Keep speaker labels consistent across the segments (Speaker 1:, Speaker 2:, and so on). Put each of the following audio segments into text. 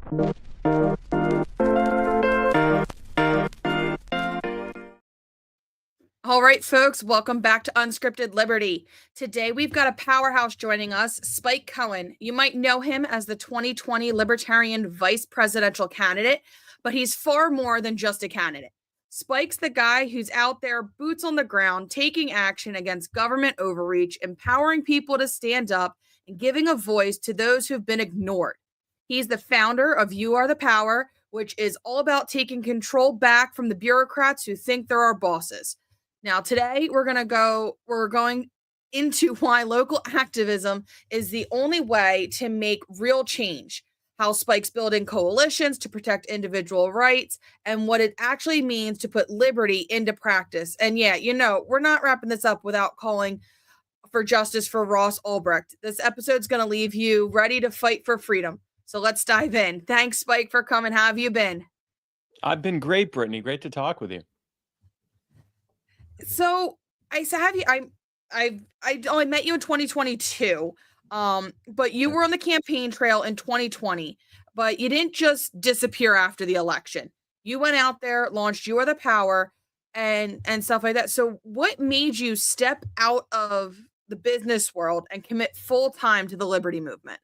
Speaker 1: All right, folks, welcome back to Unscripted Liberty. Today, we've got a powerhouse joining us, Spike Cohen. You might know him as the 2020 Libertarian vice presidential candidate, but he's far more than just a candidate. Spike's the guy who's out there, boots on the ground, taking action against government overreach, empowering people to stand up, and giving a voice to those who've been ignored. He's the founder of You Are the Power, which is all about taking control back from the bureaucrats who think they're our bosses. Now, today we're going into why local activism is the only way to make real change, how Spike's building coalitions to protect individual rights, and what it actually means to put liberty into practice. And yeah, we're not wrapping this up without calling for justice for Ross Ulbricht. This episode's going to leave you ready to fight for freedom. So let's dive in. Thanks, Spike, for coming. How have you been?
Speaker 2: I've been great, Brittany. Great to talk with you.
Speaker 1: So I have you. I only met you in 2022, but you were on the campaign trail in 2020. But you didn't just disappear after the election. You went out there, launched You Are the Power, and stuff like that. So what made you step out of the business world and commit full time to the liberty movement?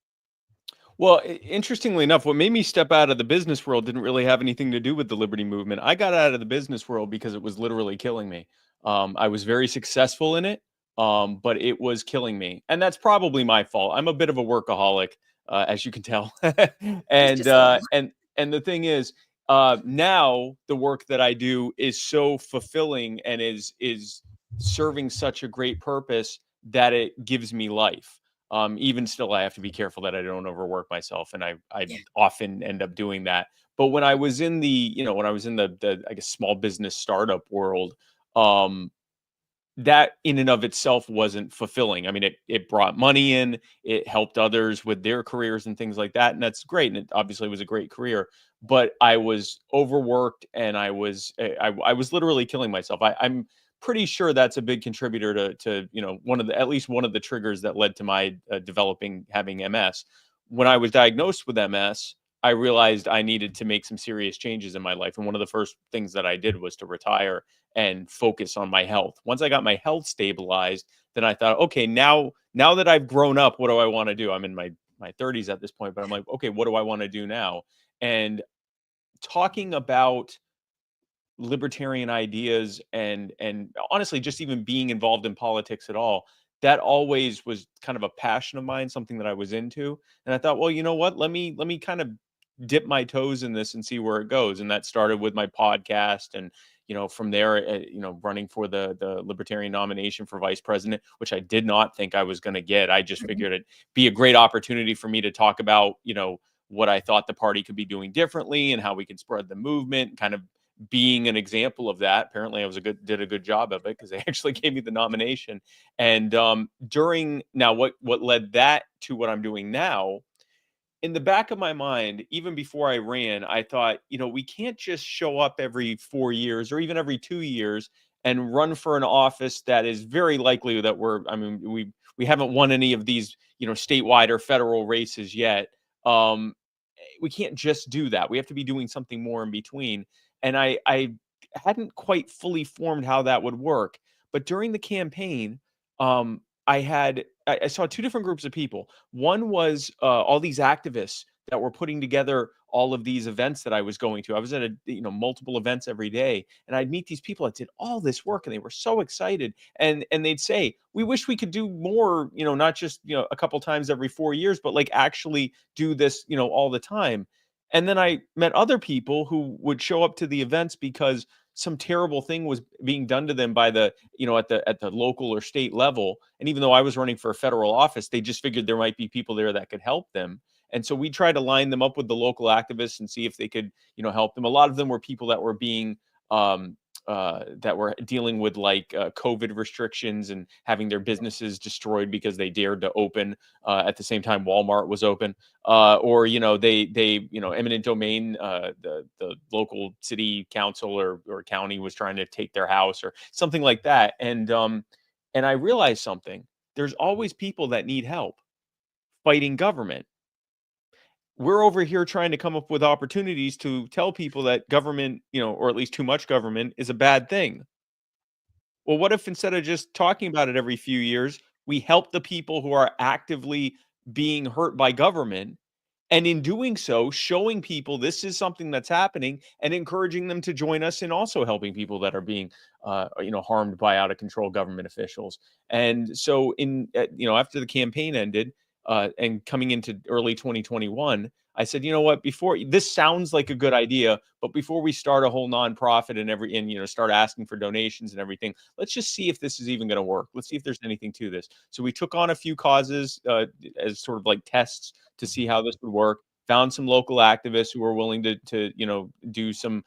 Speaker 2: Well, interestingly enough, what made me step out of the business world didn't really have anything to do with the liberty movement. I got out of the business world because it was literally killing me. I was very successful in it, but it was killing me, and that's probably my fault. I'm a bit of a workaholic, as you can tell, and and the thing is, now the work that I do is so fulfilling and is serving such a great purpose that it gives me life. Even still, I have to be careful that I don't overwork myself, and I often end up doing that. But when I was in the I guess small business startup world, um, that in and of itself wasn't fulfilling. I mean, it brought money in, it helped others with their careers and things like that, and that's great. And it obviously was a great career, but I was overworked, and I was literally killing myself. I'm pretty sure that's a big contributor to at least one of the triggers that led to my having MS. When I was diagnosed with MS, I realized I needed to make some serious changes in my life, and one of the first things that I did was to retire and focus on my health. Once I got my health stabilized, then I thought, okay, now that I've grown up, what do I want to do? I'm in my 30s at this point, but I'm like, okay, what do I want to do now? And talking about libertarian ideas and honestly just even being involved in politics at all, that always was kind of a passion of mine, something that I was into. And I thought, well, you know what, let me kind of dip my toes in this and see where it goes. And that started with my podcast, and from there, running for the libertarian nomination for vice president, which I did not think I was going to get. I just figured it'd be a great opportunity for me to talk about what I thought the party could be doing differently and how we could spread the movement, kind of being an example of that. Apparently I did a good job of it, because they actually gave me the nomination. And during now what led that to what I'm doing now, in the back of my mind, even before I ran, I thought, we can't just show up every 4 years or even every 2 years and run for an office that is very likely that we haven't won any of these, statewide or federal races yet. We can't just do that. We have to be doing something more in between. And I hadn't quite fully formed how that would work. But during the campaign, I saw two different groups of people. One was all these activists that were putting together all of these events that I was going to. I was at multiple events every day, and I'd meet these people that did all this work, and they were so excited. And they'd say, "We wish we could do more, not just a couple times every 4 years, but like actually do this, all the time." And then I met other people who would show up to the events because some terrible thing was being done to them by the at the local or state level. And even though I was running for a federal office, they just figured there might be people there that could help them. And so we tried to line them up with the local activists and see if they could help them. A lot of them were people that were being that were dealing with COVID restrictions and having their businesses destroyed because they dared to open at the same time Walmart was open, or they eminent domain, the local city council or county was trying to take their house or something like that. And I realized something. There's always people that need help fighting government. we're over here trying to come up with opportunities to tell people that government, or at least too much government is a bad thing. Well, what if instead of just talking about it every few years, we help the people who are actively being hurt by government, and in doing so, showing people this is something that's happening and encouraging them to join us in also helping people that are being, harmed by out of control government officials. And so, after the campaign ended, and coming into early 2021, I said, you know what? Before this sounds like a good idea, but before we start a whole nonprofit and start asking for donations and everything, let's just see if this is even going to work. Let's see if there's anything to this. So we took on a few causes as sort of like tests to see how this would work. Found some local activists who were willing to do some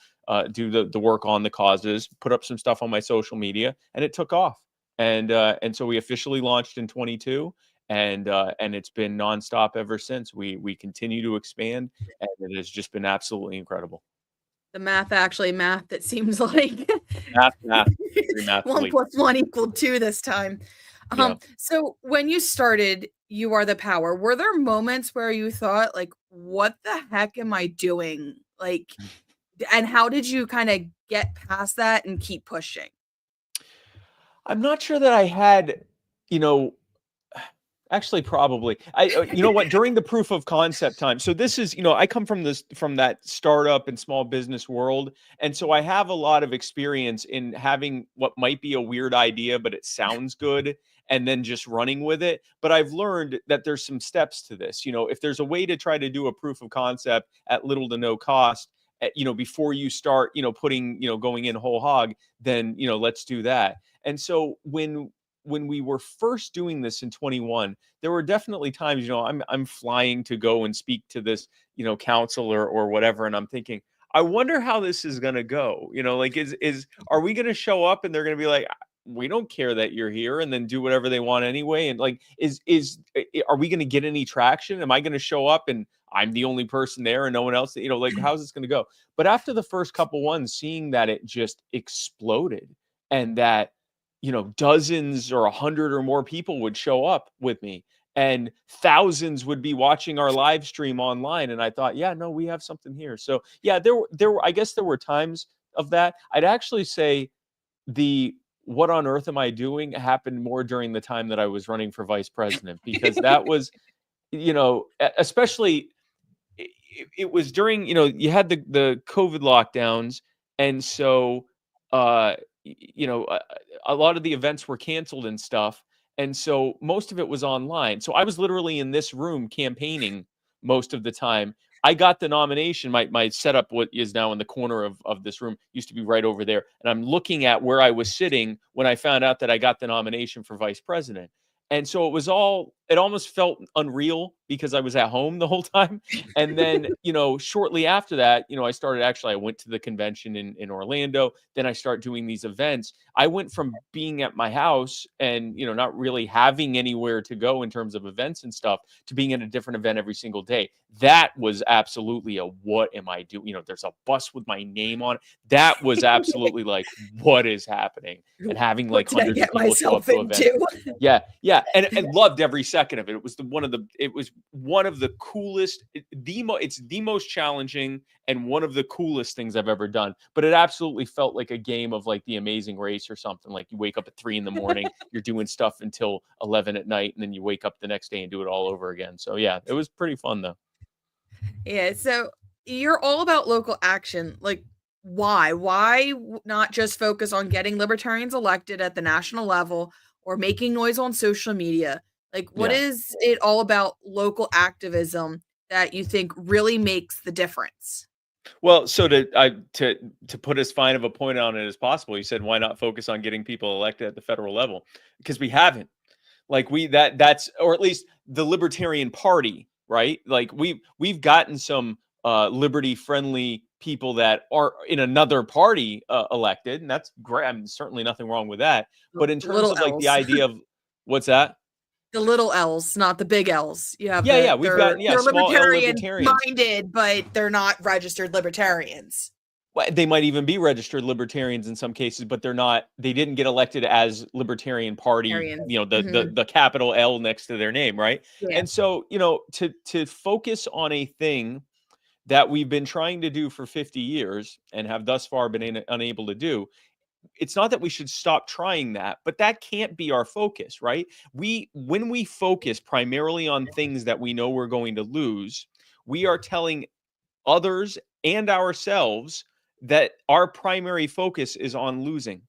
Speaker 2: do the work on the causes. Put up some stuff on my social media, and it took off. And so we officially launched in 22, and it's been nonstop ever since. We continue to expand, and it has just been absolutely incredible.
Speaker 1: The math, it seems like
Speaker 2: Math,
Speaker 1: one plus one equaled two this time.
Speaker 2: Yeah.
Speaker 1: So when you started You Are the Power, were there moments where you thought, like, what the heck am I doing? Like, and how did you kind of get past that and keep pushing?
Speaker 2: I'm not sure that I had, actually, probably. You know what? During the proof of concept time. So this is, I come from that startup and small business world. And so I have a lot of experience in having what might be a weird idea, but it sounds good, and then just running with it. But I've learned that there's some steps to this. If there's a way to try to do a proof of concept at little to no cost, before you start, putting, going in whole hog, then, let's do that. And so when we were first doing this in 21, there were definitely times, I'm flying to go and speak to this, council or whatever. And I'm thinking, I wonder how this is going to go. Like, are we going to show up and they're going to be like, we don't care that you're here, and then do whatever they want anyway? And like, are we going to get any traction? Am I going to show up and I'm the only person there and no one else? Like, how's this going to go? But after the first couple ones, seeing that it just exploded, and that, dozens or 100 or more people would show up with me, and thousands would be watching our live stream online. And I thought, yeah, no, we have something here. So yeah, I guess there were times of that. I'd actually say the what on earth am I doing happened more during the time that I was running for vice president, because that was, especially it was during, you had the COVID lockdowns. And so, a lot of the events were canceled and stuff. And so most of it was online. So I was literally in this room campaigning most of the time. I got the nomination. My setup, what is now in the corner of this room, used to be right over there. And I'm looking at where I was sitting when I found out that I got the nomination for vice president. And so it almost felt unreal because I was at home the whole time. And then, shortly after that, I went to the convention in Orlando. Then I start doing these events. I went from being at my house and, not really having anywhere to go in terms of events and stuff, to being at a different event every single day. That was absolutely what am I doing? There's a bus with my name on it. That was absolutely like, what is happening? And having like hundreds of people show up to events. Yeah. And loved every second of it. It was one of the coolest, it's the most challenging and one of the coolest things I've ever done. But it absolutely felt like a game of like The Amazing Race or something. Like, you wake up at 3 a.m, you're doing stuff until 11 at night, and then you wake up the next day and do it all over again. So yeah, it was pretty fun though.
Speaker 1: Yeah. So you're all about local action. Like, why? Why not just focus on getting libertarians elected at the national level or making noise on social media? Like, what is it all about local activism that you think really makes the difference?
Speaker 2: Well, so to put as fine of a point on it as possible, you said, why not focus on getting people elected at the federal level? Because we haven't. Like, that's or at least the Libertarian Party, right? Like, we've gotten some liberty friendly people that are in another party elected, and that's great. I mean, certainly nothing wrong with that. But in terms of like the idea of what's that?
Speaker 1: The little L's, not the big L's. You have
Speaker 2: we've got
Speaker 1: they're
Speaker 2: small L
Speaker 1: libertarian
Speaker 2: libertarians
Speaker 1: minded, but they're not registered libertarians.
Speaker 2: Well, they might even be registered libertarians in some cases, but they didn't get elected as Libertarian Party,
Speaker 1: Arian.
Speaker 2: the capital L next to their name, right?
Speaker 1: Yeah.
Speaker 2: And so, to focus on a thing that we've been trying to do for 50 years and have thus far been unable to do, it's not that we should stop trying that, but that can't be our focus, right? When we focus primarily on things that we know we're going to lose, we are telling others and ourselves that our primary focus is on losing.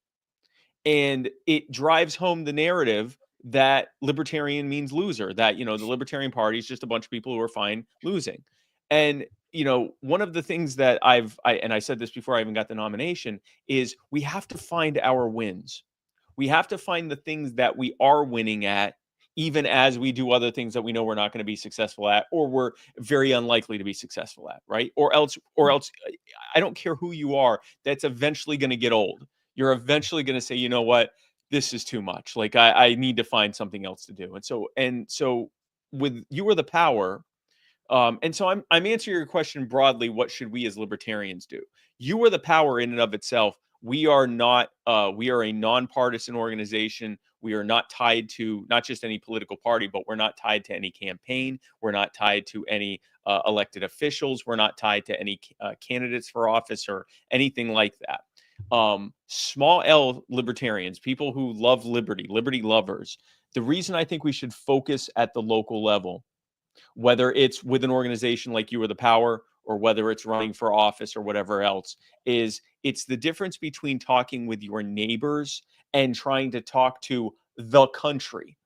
Speaker 2: And it drives home the narrative that libertarian means loser, that, the Libertarian Party is just a bunch of people who are fine losing. And, one of the things that I said this before I even got the nomination, is we have to find our wins. We have to find the things that we are winning at, even as we do other things that we know we're not going to be successful at, or we're very unlikely to be successful at, right? Or else, I don't care who you are, that's eventually going to get old. You're eventually going to say, you know what, this is too much. Like I need to find something else to do. And so with You Are the Power. And so I'm answering your question broadly. What should we as libertarians do? You Are the Power in and of itself. We are not. We are a nonpartisan organization. We are not tied to not just any political party, but we're not tied to any campaign. We're not tied to any elected officials. We're not tied to any candidates for office or anything like that. Small L libertarians, people who love liberty lovers. The reason I think we should focus at the local level, whether it's with an organization like You Are the Power, or whether it's running for office or whatever else, is it's the difference between talking with your neighbors and trying to talk to the country.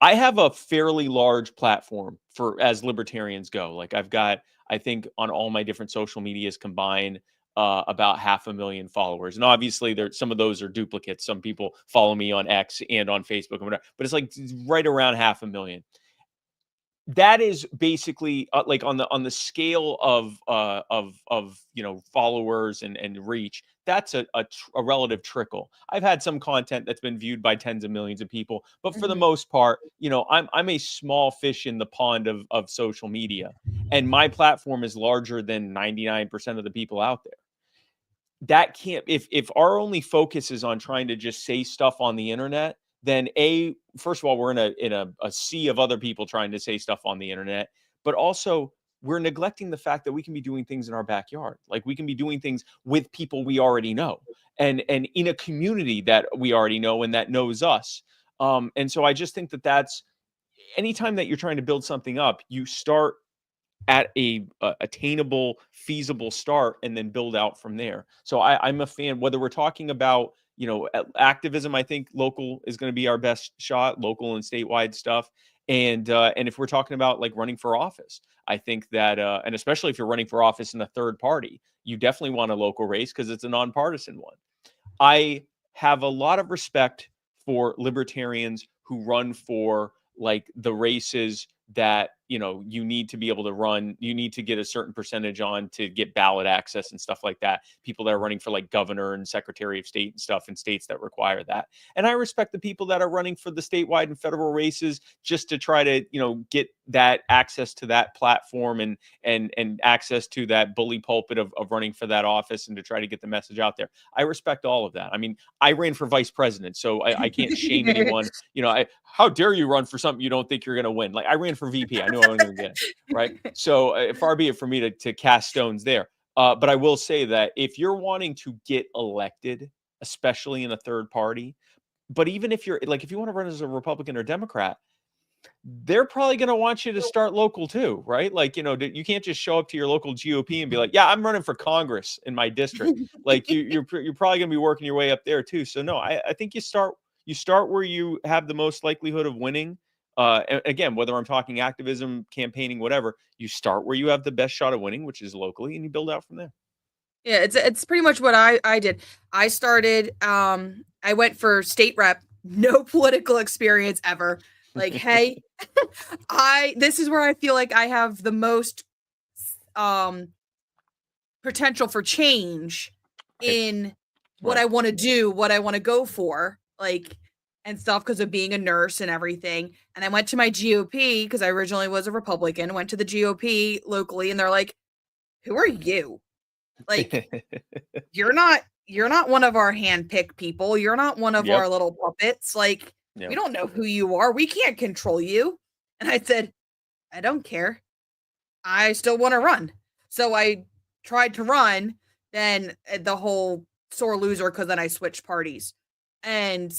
Speaker 2: I have a fairly large platform for as libertarians go. Like I've got, I think on all my different social medias combined, about 500,000 followers. And obviously some of those are duplicates. Some people follow me on X and on Facebook and whatever, but it's like right around 500,000. That is basically like on the scale of followers and reach. That's a relative trickle. I've had some content that's been viewed by tens of millions of people, but for the most part, I'm a small fish in the pond of social media, and my platform is larger than 99% of the people out there. That can't, if our only focus is on trying to just say stuff on the internet, then first of all, we're in a sea of other people trying to say stuff on the internet, but also we're neglecting the fact that we can be doing things in our backyard. Like we can be doing things with people we already know, and in a community that we already know and that knows us. And so I just think that's anytime that you're trying to build something up, you start at a attainable, feasible start, and then build out from there. So I'm a fan, whether we're talking about, activism. I think local is going to be our best shot, local and statewide stuff. And if we're talking about like running for office, I think that, and especially if you're running for office in a third party, you definitely want a local race because it's a nonpartisan one. I have a lot of respect for libertarians who run for like the races that, you need to be able to run, you need to get a certain percentage on to get ballot access and stuff like that. People that are running for like governor and secretary of state and stuff in states that require that. And I respect the people that are running for the statewide and federal races just to try to, get that access to that platform and access to that bully pulpit of running for that office and to try to get the message out there. I respect all of that. I mean, I ran for vice president, so I can't shame anyone. How dare you run for something you don't think you're going to win? Like I ran for VP. I knew I wasn't going to get it, right? So far be it for me to cast stones there. But I will say that if you're wanting to get elected, especially in a third party, but even if you're like, if you want to run as a Republican or Democrat, they're probably going to want you to start local too, right? Like, you can't just show up to your local GOP and be like, yeah, I'm running for Congress in my district. Like you're probably going to be working your way up there too. So no, I think you start where you have the most likelihood of winning. Again, whether I'm talking activism, campaigning, whatever, you start where you have the best shot of winning, which is locally, and you build out from there.
Speaker 1: Yeah, it's pretty much what I did. I started I went for state rep, no political experience ever. Like, hey, this is where I feel like I have the most potential for change in what I want to do, what I want to go for, like, and stuff, because of being a nurse and everything. And I went to my GOP because I originally was a Republican, went to the GOP locally, and they're like, who are you? Like, you're not one of our handpicked people. You're not one of our
Speaker 2: Yep.
Speaker 1: little puppets. Like, we
Speaker 2: Yep.
Speaker 1: don't know who you are. We can't control you. And I said, I don't care. I still want to run. So I tried to run, then the whole sore loser, because then I switched parties. And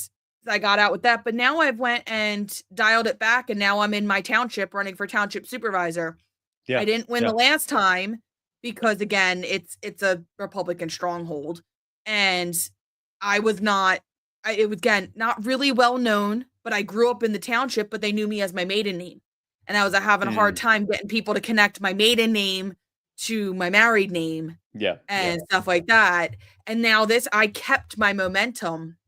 Speaker 1: I got out with that. But now I've went and dialed it back, and now I'm in my township running for township supervisor. I
Speaker 2: Yeah.
Speaker 1: didn't win
Speaker 2: Yeah.
Speaker 1: the last time because, again, it's a Republican stronghold. And I was not it was, again, not really well known, but I grew up in the township, but they knew me as my maiden name. And I was having a hard
Speaker 2: Mm.
Speaker 1: time getting people to connect my maiden name to my married name
Speaker 2: Yeah. Yeah.
Speaker 1: and stuff like that. And now I kept my momentum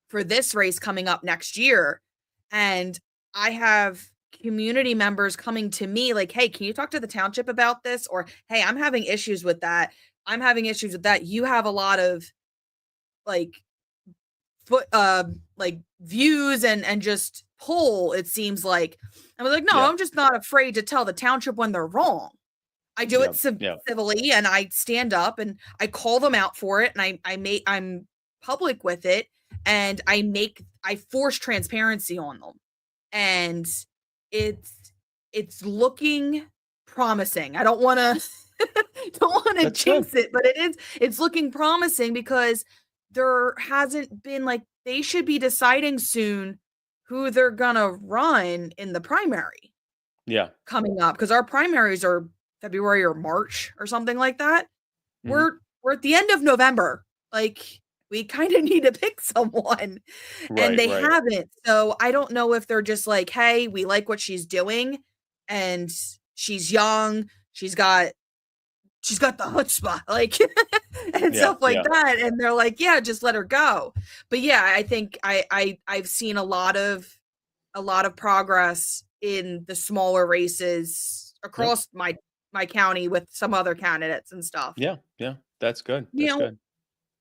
Speaker 1: for this race coming up next year. And I have community members coming to me like, hey, can you talk to the township about this? Or, hey, I'm having issues with that. I'm having issues with that. You have a lot of like like views and just pull, it seems like. I was like, no,
Speaker 2: Yeah.
Speaker 1: I'm just not afraid to tell the township when they're wrong. I do it
Speaker 2: Yeah.
Speaker 1: civilly, and I stand up and I call them out for it, and I'm public with it, and I force transparency on them. And it's looking promising. I don't want to don't want to
Speaker 2: That's good.
Speaker 1: jinx it, but it's looking promising because there hasn't been, like, they should be deciding soon who they're gonna run in the primary
Speaker 2: Yeah.
Speaker 1: coming up, because our primaries are February or March or something like that.
Speaker 2: Mhm.
Speaker 1: We're at the end of November. Like, we kind of need to pick someone, and
Speaker 2: Right.
Speaker 1: they
Speaker 2: Right.
Speaker 1: haven't. So I don't know if they're just like, hey, we like what she's doing, and she's young, she's got the chutzpah, like, and
Speaker 2: Yeah.
Speaker 1: stuff like
Speaker 2: Yeah.
Speaker 1: that. And they're like, yeah, just let her go. But yeah, I think I've seen a lot of progress in the smaller races
Speaker 2: Yep.
Speaker 1: across my county with some other candidates and stuff.
Speaker 2: Yeah. Yeah. That's good.
Speaker 1: You
Speaker 2: That's
Speaker 1: know,
Speaker 2: good.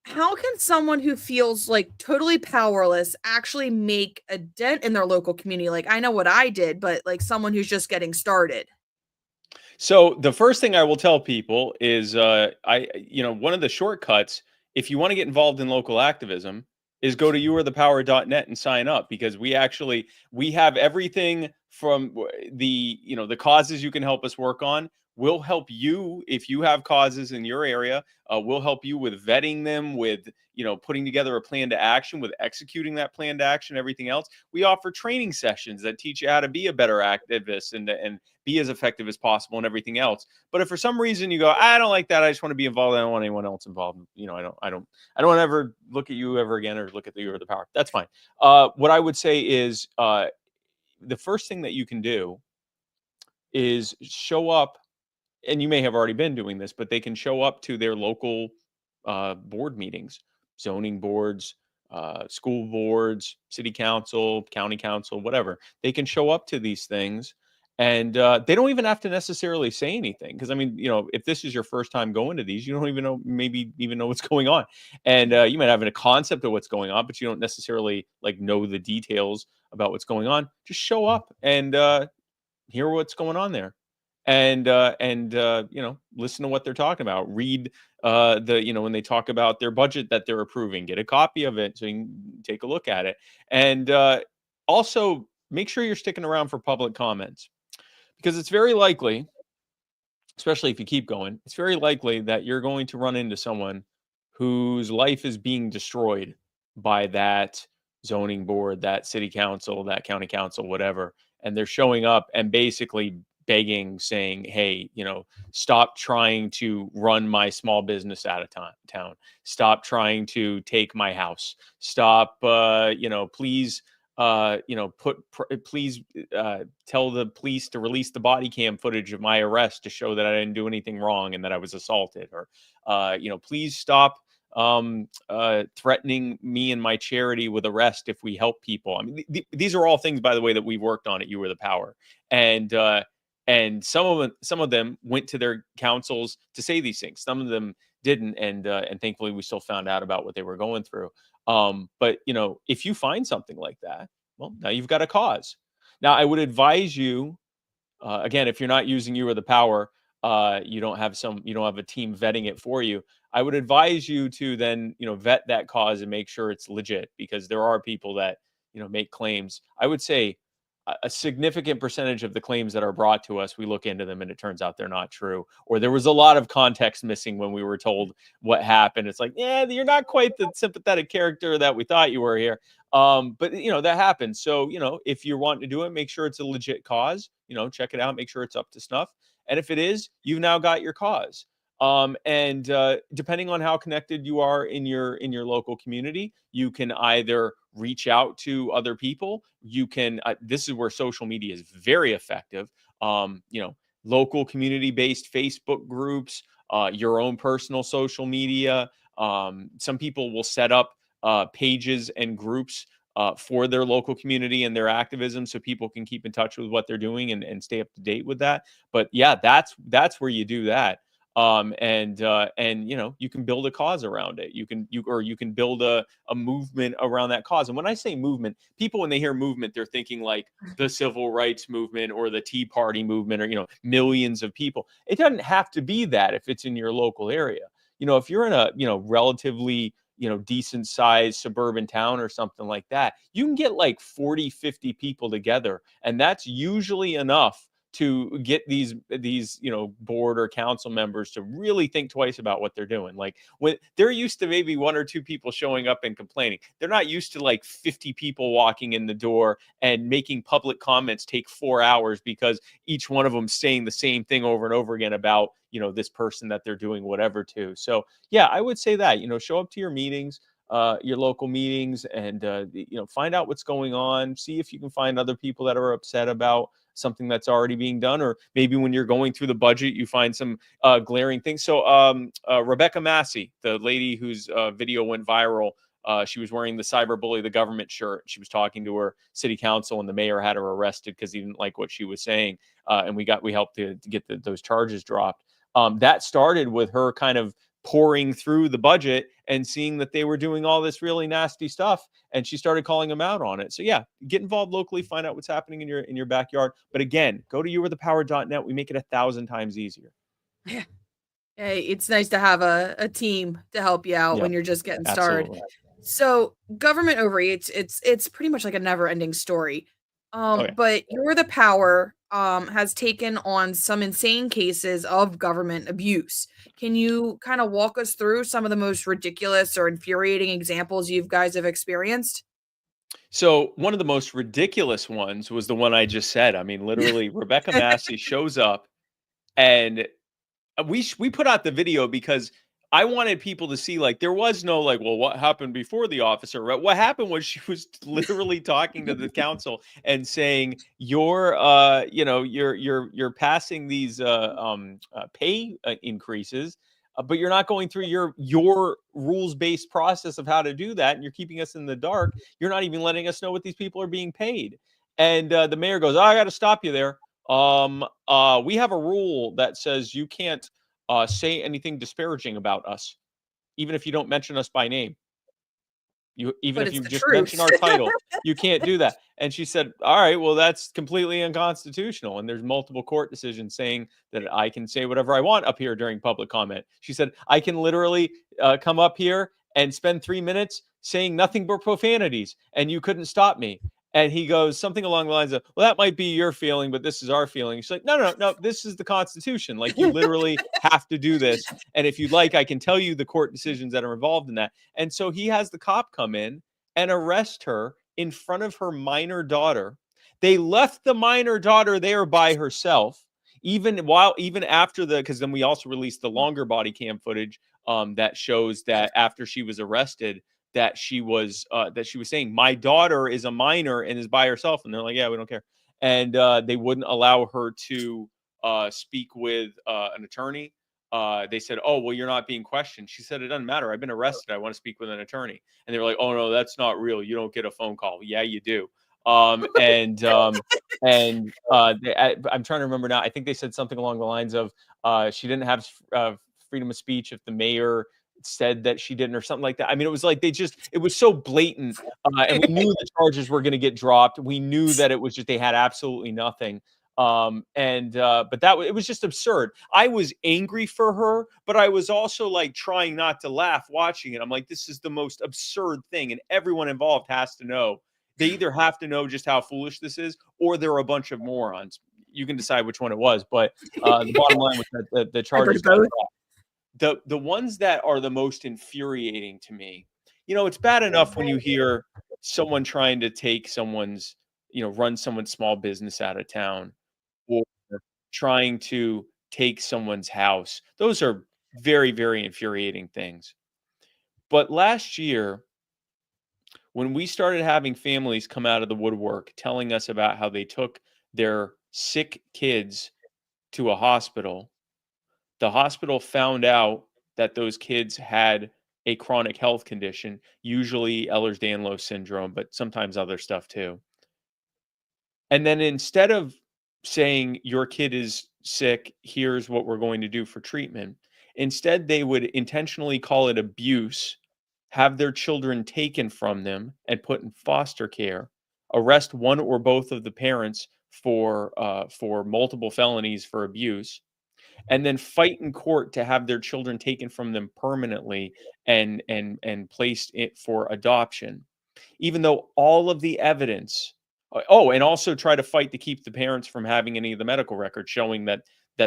Speaker 1: how can someone who feels like totally powerless actually make a dent in their local community? Like, I know what I did, but like someone who's just getting started.
Speaker 2: So the first thing I will tell people is, one of the shortcuts, if you want to get involved in local activism, is go to youarethepower.net and sign up, because we have everything from the causes you can help us work on. We'll help you if you have causes in your area. We'll help you with vetting them, with putting together a plan to action, with executing that plan to action, everything else. We offer training sessions that teach you how to be a better activist and be as effective as possible and everything else. But if for some reason you go, I don't like that, I just want to be involved, I don't want anyone else involved, I don't want to ever look at you ever again, or look at you or the power, that's fine. What I would say is, the first thing that you can do is show up, and you may have already been doing this, but they can show up to their local board meetings, zoning boards, school boards, city council, county council, whatever. They can show up to these things, and they don't even have to necessarily say anything. Because I mean, if this is your first time going to these, you don't even know, maybe even know what's going on, and you might have a concept of what's going on, but you don't necessarily like know the details about what's going on. Just show up and hear what's going on there, and listen to what they're talking about. Read when they talk about their budget that they're approving, get a copy of it so you can take a look at it. And also make sure you're sticking around for public comments, because it's very likely, especially if you keep going, it's very likely that you're going to run into someone whose life is being destroyed by that zoning board, that city council, that county council, whatever. And they're showing up and basically begging, saying, hey, stop trying to run my small business out of town. Stop trying to take my house. Stop, please, please tell the police to release the body cam footage of my arrest to show that I didn't do anything wrong and that I was assaulted. Or, please stop threatening me and my charity with arrest if we help people. I mean, these are all things, by the way, that we've worked on at You Are the Power. And some of them went to their councils to say these things. Some of them didn't, and thankfully we still found out about what they were going through. But if you find something like that, well, now you've got a cause. Now I would advise you, again, if you're not using You Are the Power, you don't have a team vetting it for you. I would advise you to then, vet that cause and make sure it's legit, because there are people that, make claims. I would say a significant percentage of the claims that are brought to us, we look into them and it turns out they're not true, or there was a lot of context missing when we were told what happened. It's like, yeah, you're not quite the sympathetic character that we thought you were here. But that happens. So, if you want to do it, make sure it's a legit cause, check it out, make sure it's up to snuff. And if it is, you've now got your cause. And depending on how connected you are in your local community, you can either reach out to other people. You can. This is where social media is very effective. Local community-based Facebook groups, your own personal social media. Some people will set up pages and groups for their local community and their activism, so people can keep in touch with what they're doing and stay up to date with that. But yeah, that's where you do that. And you can build a cause around it. You can build a movement around that cause. And when I say movement, people, when they hear movement, they're thinking like the civil rights movement or the Tea Party movement, or millions of people. It doesn't have to be that if it's in your local area. If you're in a relatively decent sized suburban town or something like that, you can get like 40, 50 people together, and that's usually enough to get these board or council members to really think twice about what they're doing. Like, when they're used to maybe one or two people showing up and complaining, they're not used to like 50 people walking in the door and making public comments take 4 hours because each one of them saying the same thing over and over again about this person that they're doing whatever to. So yeah, I would say that show up to your meetings, your local meetings, and find out what's going on. See if you can find other people that are upset about something that's already being done, or maybe when you're going through the budget, you find some glaring things. So Rebecca Massey, the lady whose video went viral, she was wearing the cyberbully the government shirt. She was talking to her city council, and the mayor had her arrested because he didn't like what she was saying. And we helped to get those charges dropped. That started with her kind of pouring through the budget and seeing that they were doing all this really nasty stuff, and she started calling them out on it. So yeah, get involved locally, find out what's happening in your backyard. But again, go to youarethepower.net. We make it 1,000 times easier.
Speaker 1: Yeah. Hey, it's nice to have a team to help you out when you're just getting started.
Speaker 2: Absolutely.
Speaker 1: So government overreach, it's pretty much like a never-ending story. But You're the Power has taken on some insane cases of government abuse. Can you kind of walk us through some of the most ridiculous or infuriating examples you guys have experienced?
Speaker 2: So one of the most ridiculous ones was the one I just said. I mean, literally, Rebecca Massey shows up, and we put out the video because I wanted people to see, like, there was no like, well, what happened before the officer? Right? What happened was she was literally talking to the council and saying, you're passing these pay increases, but you're not going through your rules-based process of how to do that, and you're keeping us in the dark. You're not even letting us know what these people are being paid. And the mayor goes, oh, I got to stop you there. We have a rule that says you can't say anything disparaging about us, even if you don't mention us by name. Even if you just mention our title, you can't do that. And she said, all right, well, that's completely unconstitutional. And there's multiple court decisions saying that I can say whatever I want up here during public comment. She said, I can literally come up here and spend 3 minutes saying nothing but profanities, and you couldn't stop me. And he goes something along the lines of, well, that might be your feeling, but this is our feeling. She's like, no, this is the Constitution. Like, you literally have to do this. And if you'd like, I can tell you the court decisions that are involved in that. And so he has the cop come in and arrest her in front of her minor daughter. They left the minor daughter there by herself, even after because then we also released the longer body cam footage that shows that after she was arrested, that she was saying, my daughter is a minor and is by herself. And they're like, yeah, we don't care. And they wouldn't allow her to speak with an attorney. They said, oh, well, you're not being questioned. She said, it doesn't matter. I've been arrested. I want to speak with an attorney. And they were like, oh, no, that's not real. You don't get a phone call. Yeah, you do. I'm trying to remember now. I think they said something along the lines of she didn't have freedom of speech if the mayor said that she didn't, or something like that. I mean, it was like it was so blatant, and we knew the charges were going to get dropped. We knew that it was just they had absolutely nothing. But it was just absurd. I was angry for her, but I was also like trying not to laugh watching it. I'm like, this is the most absurd thing, and everyone involved has to know. They either have to know just how foolish this is, or they're a bunch of morons. You can decide which one it was, but the bottom line was that the charges got dropped. The ones that are the most infuriating to me, it's bad enough when you hear someone trying to take someone's, run someone's small business out of town, or trying to take someone's house. Those are very, very infuriating things. But last year, when we started having families come out of the woodwork telling us about how they took their sick kids to a hospital, the hospital found out that those kids had a chronic health condition, usually Ehlers-Danlos syndrome, but sometimes other stuff too. And then instead of saying your kid is sick, here's what we're going to do for treatment, instead they would intentionally call it abuse, have their children taken from them and put in foster care, arrest one or both of the parents for multiple felonies for abuse, and then fight in court to have their children taken from them permanently and placed it for adoption, even though all of the evidence. Oh, and also try to fight to keep the parents from having any of the medical records showing that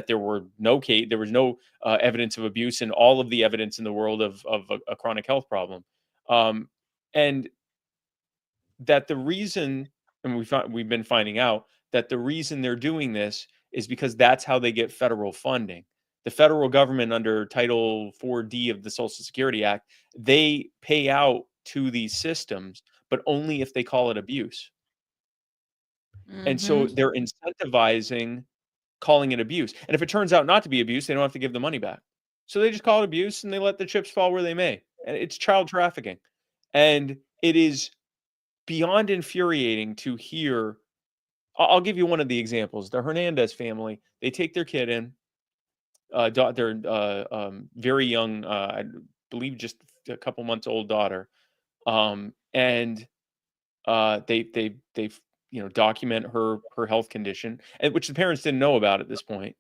Speaker 2: there was no evidence of abuse, and all of the evidence in the world of a chronic health problem, and that the reason, and we've been finding out that the reason they're doing this is because that's how they get federal funding. The federal government, under Title 4D of the Social Security Act, they pay out to these systems, but only if they call it abuse. And so they're incentivizing calling it abuse. And if it turns out not to be abuse, they don't have to give the money back. So they just call it abuse and they let the chips fall where they may. And it's child trafficking. And it is beyond infuriating to hear. I'll give you one of the examples. The Hernandez family, they take their kid in, their very young, I believe just a couple months old daughter. And they document her health condition, and which the parents didn't know about at this point.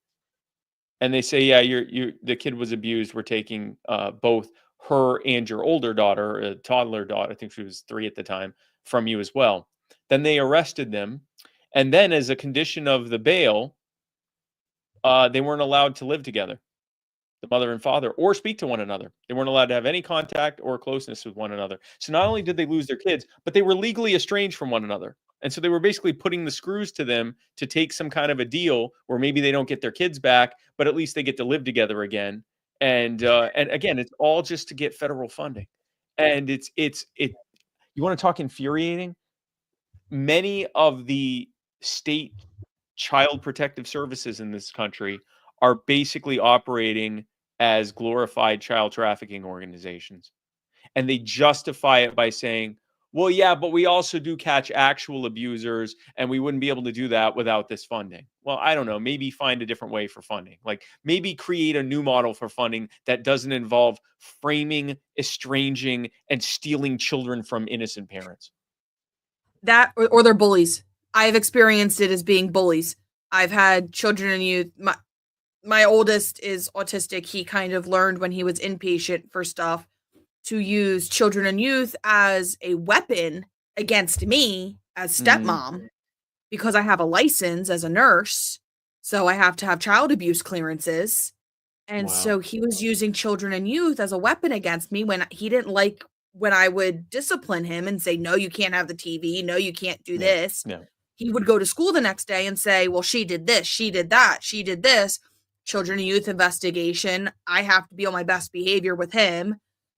Speaker 2: And they say, yeah, the kid was abused. We're taking both her and your older daughter, a toddler daughter, I think she was 3 at the time, from you as well. Then they arrested them. And then as a condition of the bail, they weren't allowed to live together, the mother and father, or speak to one another. They weren't allowed to have any contact or closeness with one another. So not only did they lose their kids, but they were legally estranged from one another. And so they were basically putting the screws to them to take some kind of a deal where maybe they don't get their kids back, but at least they get to live together again. And again, it's all just to get federal funding. And it. You want to talk infuriating? Many of the state child protective services in this country are basically operating as glorified child trafficking organizations. And they justify it by saying, well, yeah, but we also do catch actual abusers, and we wouldn't be able to do that without this funding. Well, I don't know. Maybe find a different way for funding. Like maybe create a new model for funding that doesn't involve framing, estranging, and stealing children from innocent parents.
Speaker 1: That or they're bullies. I've experienced it as being bullies. I've had children and youth. My oldest is autistic. He kind of learned when he was inpatient for stuff to use children and youth as a weapon against me as stepmom because I have a license as a nurse. So I have to have child abuse clearances. And so he was using children and youth as a weapon against me when he didn't like when I would discipline him and say, no, you can't have the TV. No, you can't do this. Yeah. He would go to school the next day and say, well, she did this, she did that, she did this. Children and youth investigation. I have to be on my best behavior with him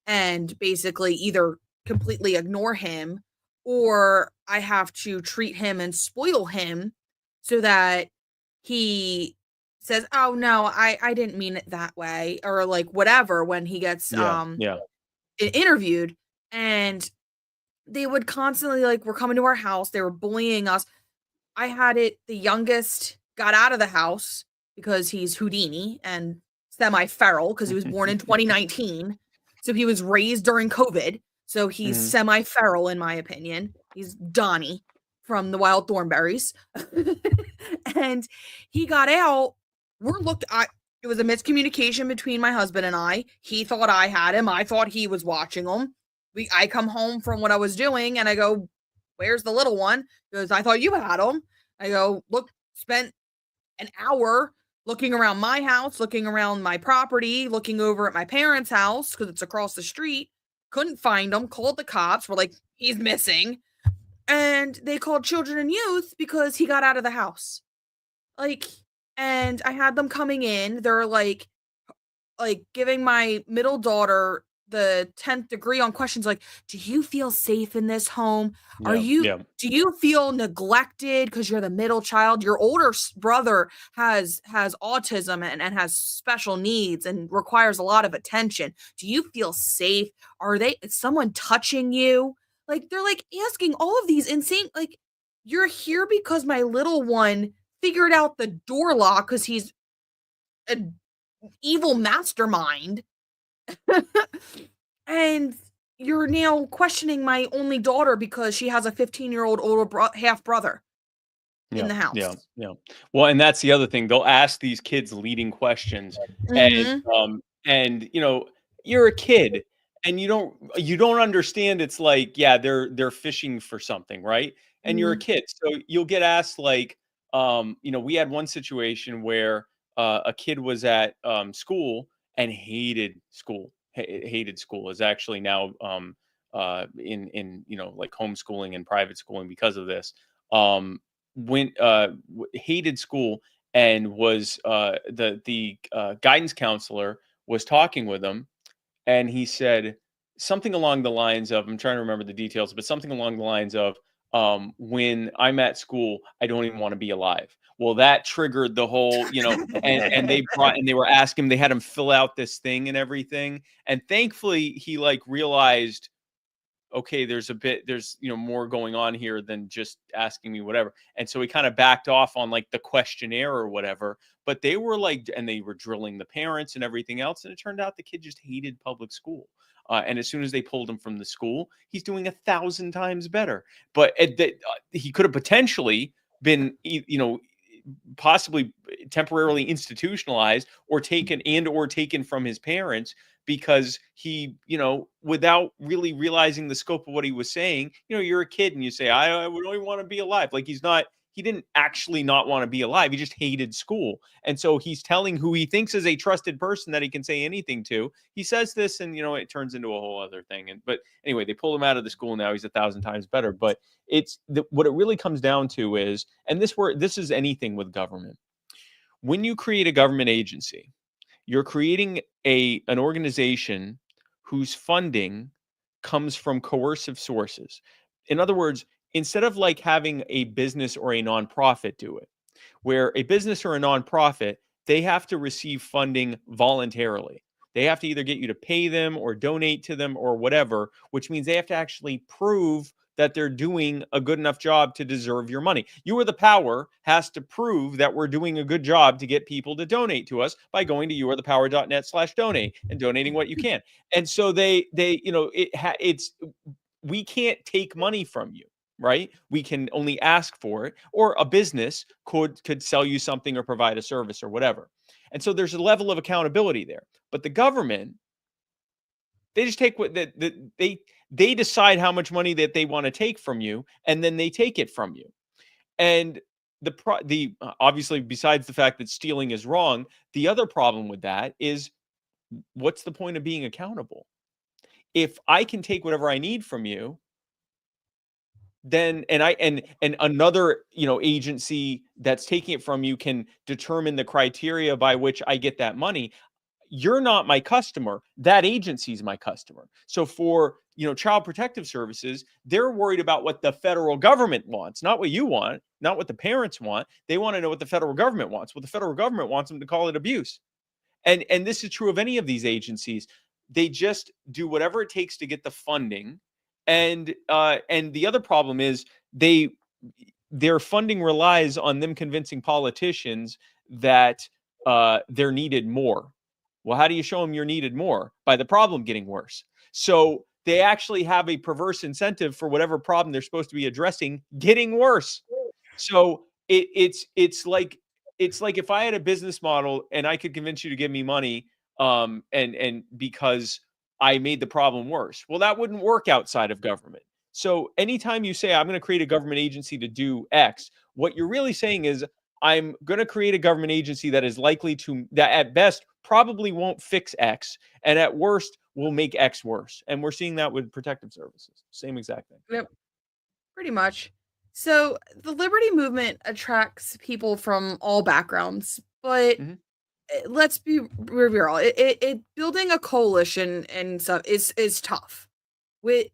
Speaker 1: and basically either completely ignore him or I have to treat him and spoil him so that he says, oh, no, I didn't mean it that way, or like whatever when he gets interviewed. And they would constantly were coming to our house. They were bullying us. I had it. The youngest got out of the house because he's Houdini and semi-feral because he was born in 2019. So he was raised during COVID. So he's semi-feral in my opinion. He's Donnie from the Wild Thornberries. And he got out. It was a miscommunication between my husband and I. He thought I had him. I thought he was watching him. I come home from what I was doing and I go, "Where's the little one?" Because I thought you had him. I go, "Look, spent an hour looking around my house, looking around my property, looking over at my parents' house because it's across the street. Couldn't find him. Called the cops. We're like, he's missing." And they called children and youth because he got out of the house. Like, and I had them coming in. They're like giving my middle daughter the 10th degree on questions like, "Do you feel safe in this home?
Speaker 2: Yeah.
Speaker 1: Do you feel neglected because you're the middle child? Your older brother has autism and has special needs and requires a lot of attention. Do you feel safe? Is someone touching you?" Like, they're like asking all of these insane, like, "You're here because my little one figured out the door lock because he's an evil mastermind." And you're now questioning my only daughter because she has a 15-year-old older half brother in the house.
Speaker 2: Yeah. Well, and that's the other thing. They'll ask these kids leading questions, and
Speaker 1: Mhm.
Speaker 2: you're a kid, and you don't understand. It's like, yeah, they're fishing for something, right? And you're a
Speaker 1: Mhm.
Speaker 2: kid, so you'll get asked like, we had one situation where a kid was at school and hated school. Hated school. Is actually now in like homeschooling and private schooling because of this. Went hated school and was the guidance counselor was talking with him, and he said something along the lines of, I'm trying to remember the details, but something along the lines of, when I'm at school, I don't even want to be alive. Well, that triggered the whole, and they were asking him, they had him fill out this thing and everything. And thankfully he like realized, okay, there's more going on here than just asking me whatever. And so he kind of backed off on like the questionnaire or whatever. But they were like, and they were drilling the parents and everything else. And it turned out the kid just hated public school. And as soon as they pulled him from the school, he's doing 1,000 times better. But he could have potentially been, possibly temporarily institutionalized or taken from his parents, because he, without really realizing the scope of what he was saying, you're a kid and you say, I would only want to be alive. Like, he didn't actually not want to be alive. He just hated school. And so he's telling who he thinks is a trusted person that he can say anything to. He says this and, it turns into a whole other thing. But anyway, they pulled him out of the school. Now he's 1,000 times better. But what it really comes down to is, and this is anything with government. When you create a government agency, you're creating an organization whose funding comes from coercive sources. In other words, instead of like having a business or a nonprofit do it, where a business or a nonprofit, they have to receive funding voluntarily. They have to either get you to pay them or donate to them or whatever, which means they have to actually prove that they're doing a good enough job to deserve your money. You or the power has to prove that we're doing a good job to get people to donate to us by going to youarethepower.net/donate and donating what you can. And so we can't take money from you, right? We can only ask for it, or a business could sell you something or provide a service or whatever. And so there's a level of accountability there. But the government, they just take what they decide how much money that they want to take from you, and then they take it from you. And the obviously, besides the fact that stealing is wrong, the other problem with that is, what's the point of being accountable? If I can take whatever I need from you, then and another agency that's taking it from you can determine the criteria by which I get that money. You're not my customer. That agency's my customer. So for child protective services, they're worried about what the federal government wants, not what you want, not what the parents want. They want to know what the federal government wants. What the federal government wants them to call it abuse. And this is true of any of these agencies. They just do whatever it takes to get the funding. And the other problem is their funding relies on them convincing politicians that they're needed more. Well, how do you show them you're needed more? By the problem getting worse. So they actually have a perverse incentive for whatever problem they're supposed to be addressing getting worse. So it's like if I had a business model and I could convince you to give me money, and because I made the problem worse. Well, that wouldn't work outside of government. So anytime you say I'm going to create a government agency to do X, what you're really saying is I'm going to create a government agency that is likely to, that at best probably won't fix X, and at worst will make X worse. And we're seeing that with protective services. Same exact thing.
Speaker 1: Yep, pretty much. So the liberty movement attracts people from all backgrounds, but
Speaker 2: Mhm.
Speaker 1: let's be real. Building a coalition and stuff is tough.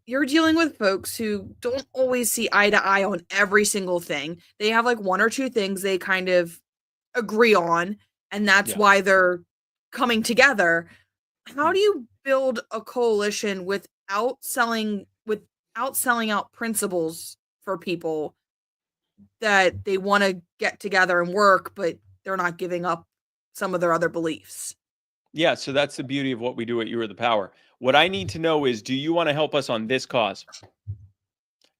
Speaker 1: You're dealing with folks who don't always see eye to eye on every single thing. They have like one or two things they kind of agree on, and that's
Speaker 2: Yeah.
Speaker 1: why they're coming together. How
Speaker 2: Hmm.
Speaker 1: do you build a coalition without selling out principles for people that they want to get together and work, but they're not giving up some of their other beliefs?
Speaker 2: Yeah, so that's the beauty of what we do at You Are the Power. What I need to know is, do you want to help us on this cause?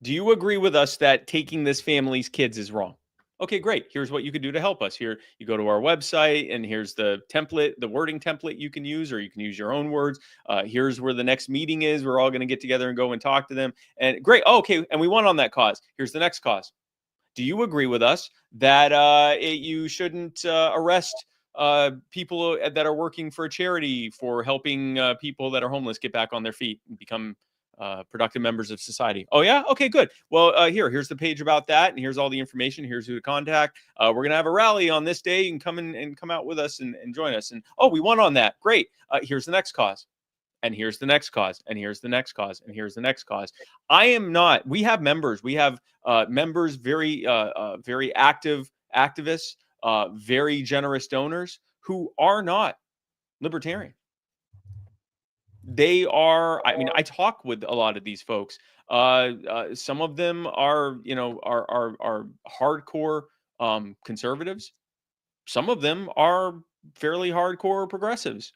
Speaker 2: Do you agree with us that taking this family's kids is wrong? Okay, great. Here's what you could do to help us. Here, you go to our website, and here's the template, the wording template you can use, or you can use your own words. Here's where the next meeting is. We're all going to get together and go and talk to them. And great. Oh, okay, and we won on that cause. Here's the next cause. Do you agree with us that you shouldn't arrest people that are working for a charity for helping people that are homeless get back on their feet and become productive members of society? Oh yeah, okay, good. Well, here's the page about that, and here's all the information. Here's who to contact. We're gonna have a rally on this day, and come in and come out with us and join us. And oh, we won on that. Great. Here's the next cause. And here's the next cause, and here's the next cause, and here's the next cause. I am not. We have members. We have members, very active activists, very generous donors who are not libertarian. They are. I mean, I talk with a lot of these folks. Some of them are, are hardcore conservatives. Some of them are fairly hardcore progressives.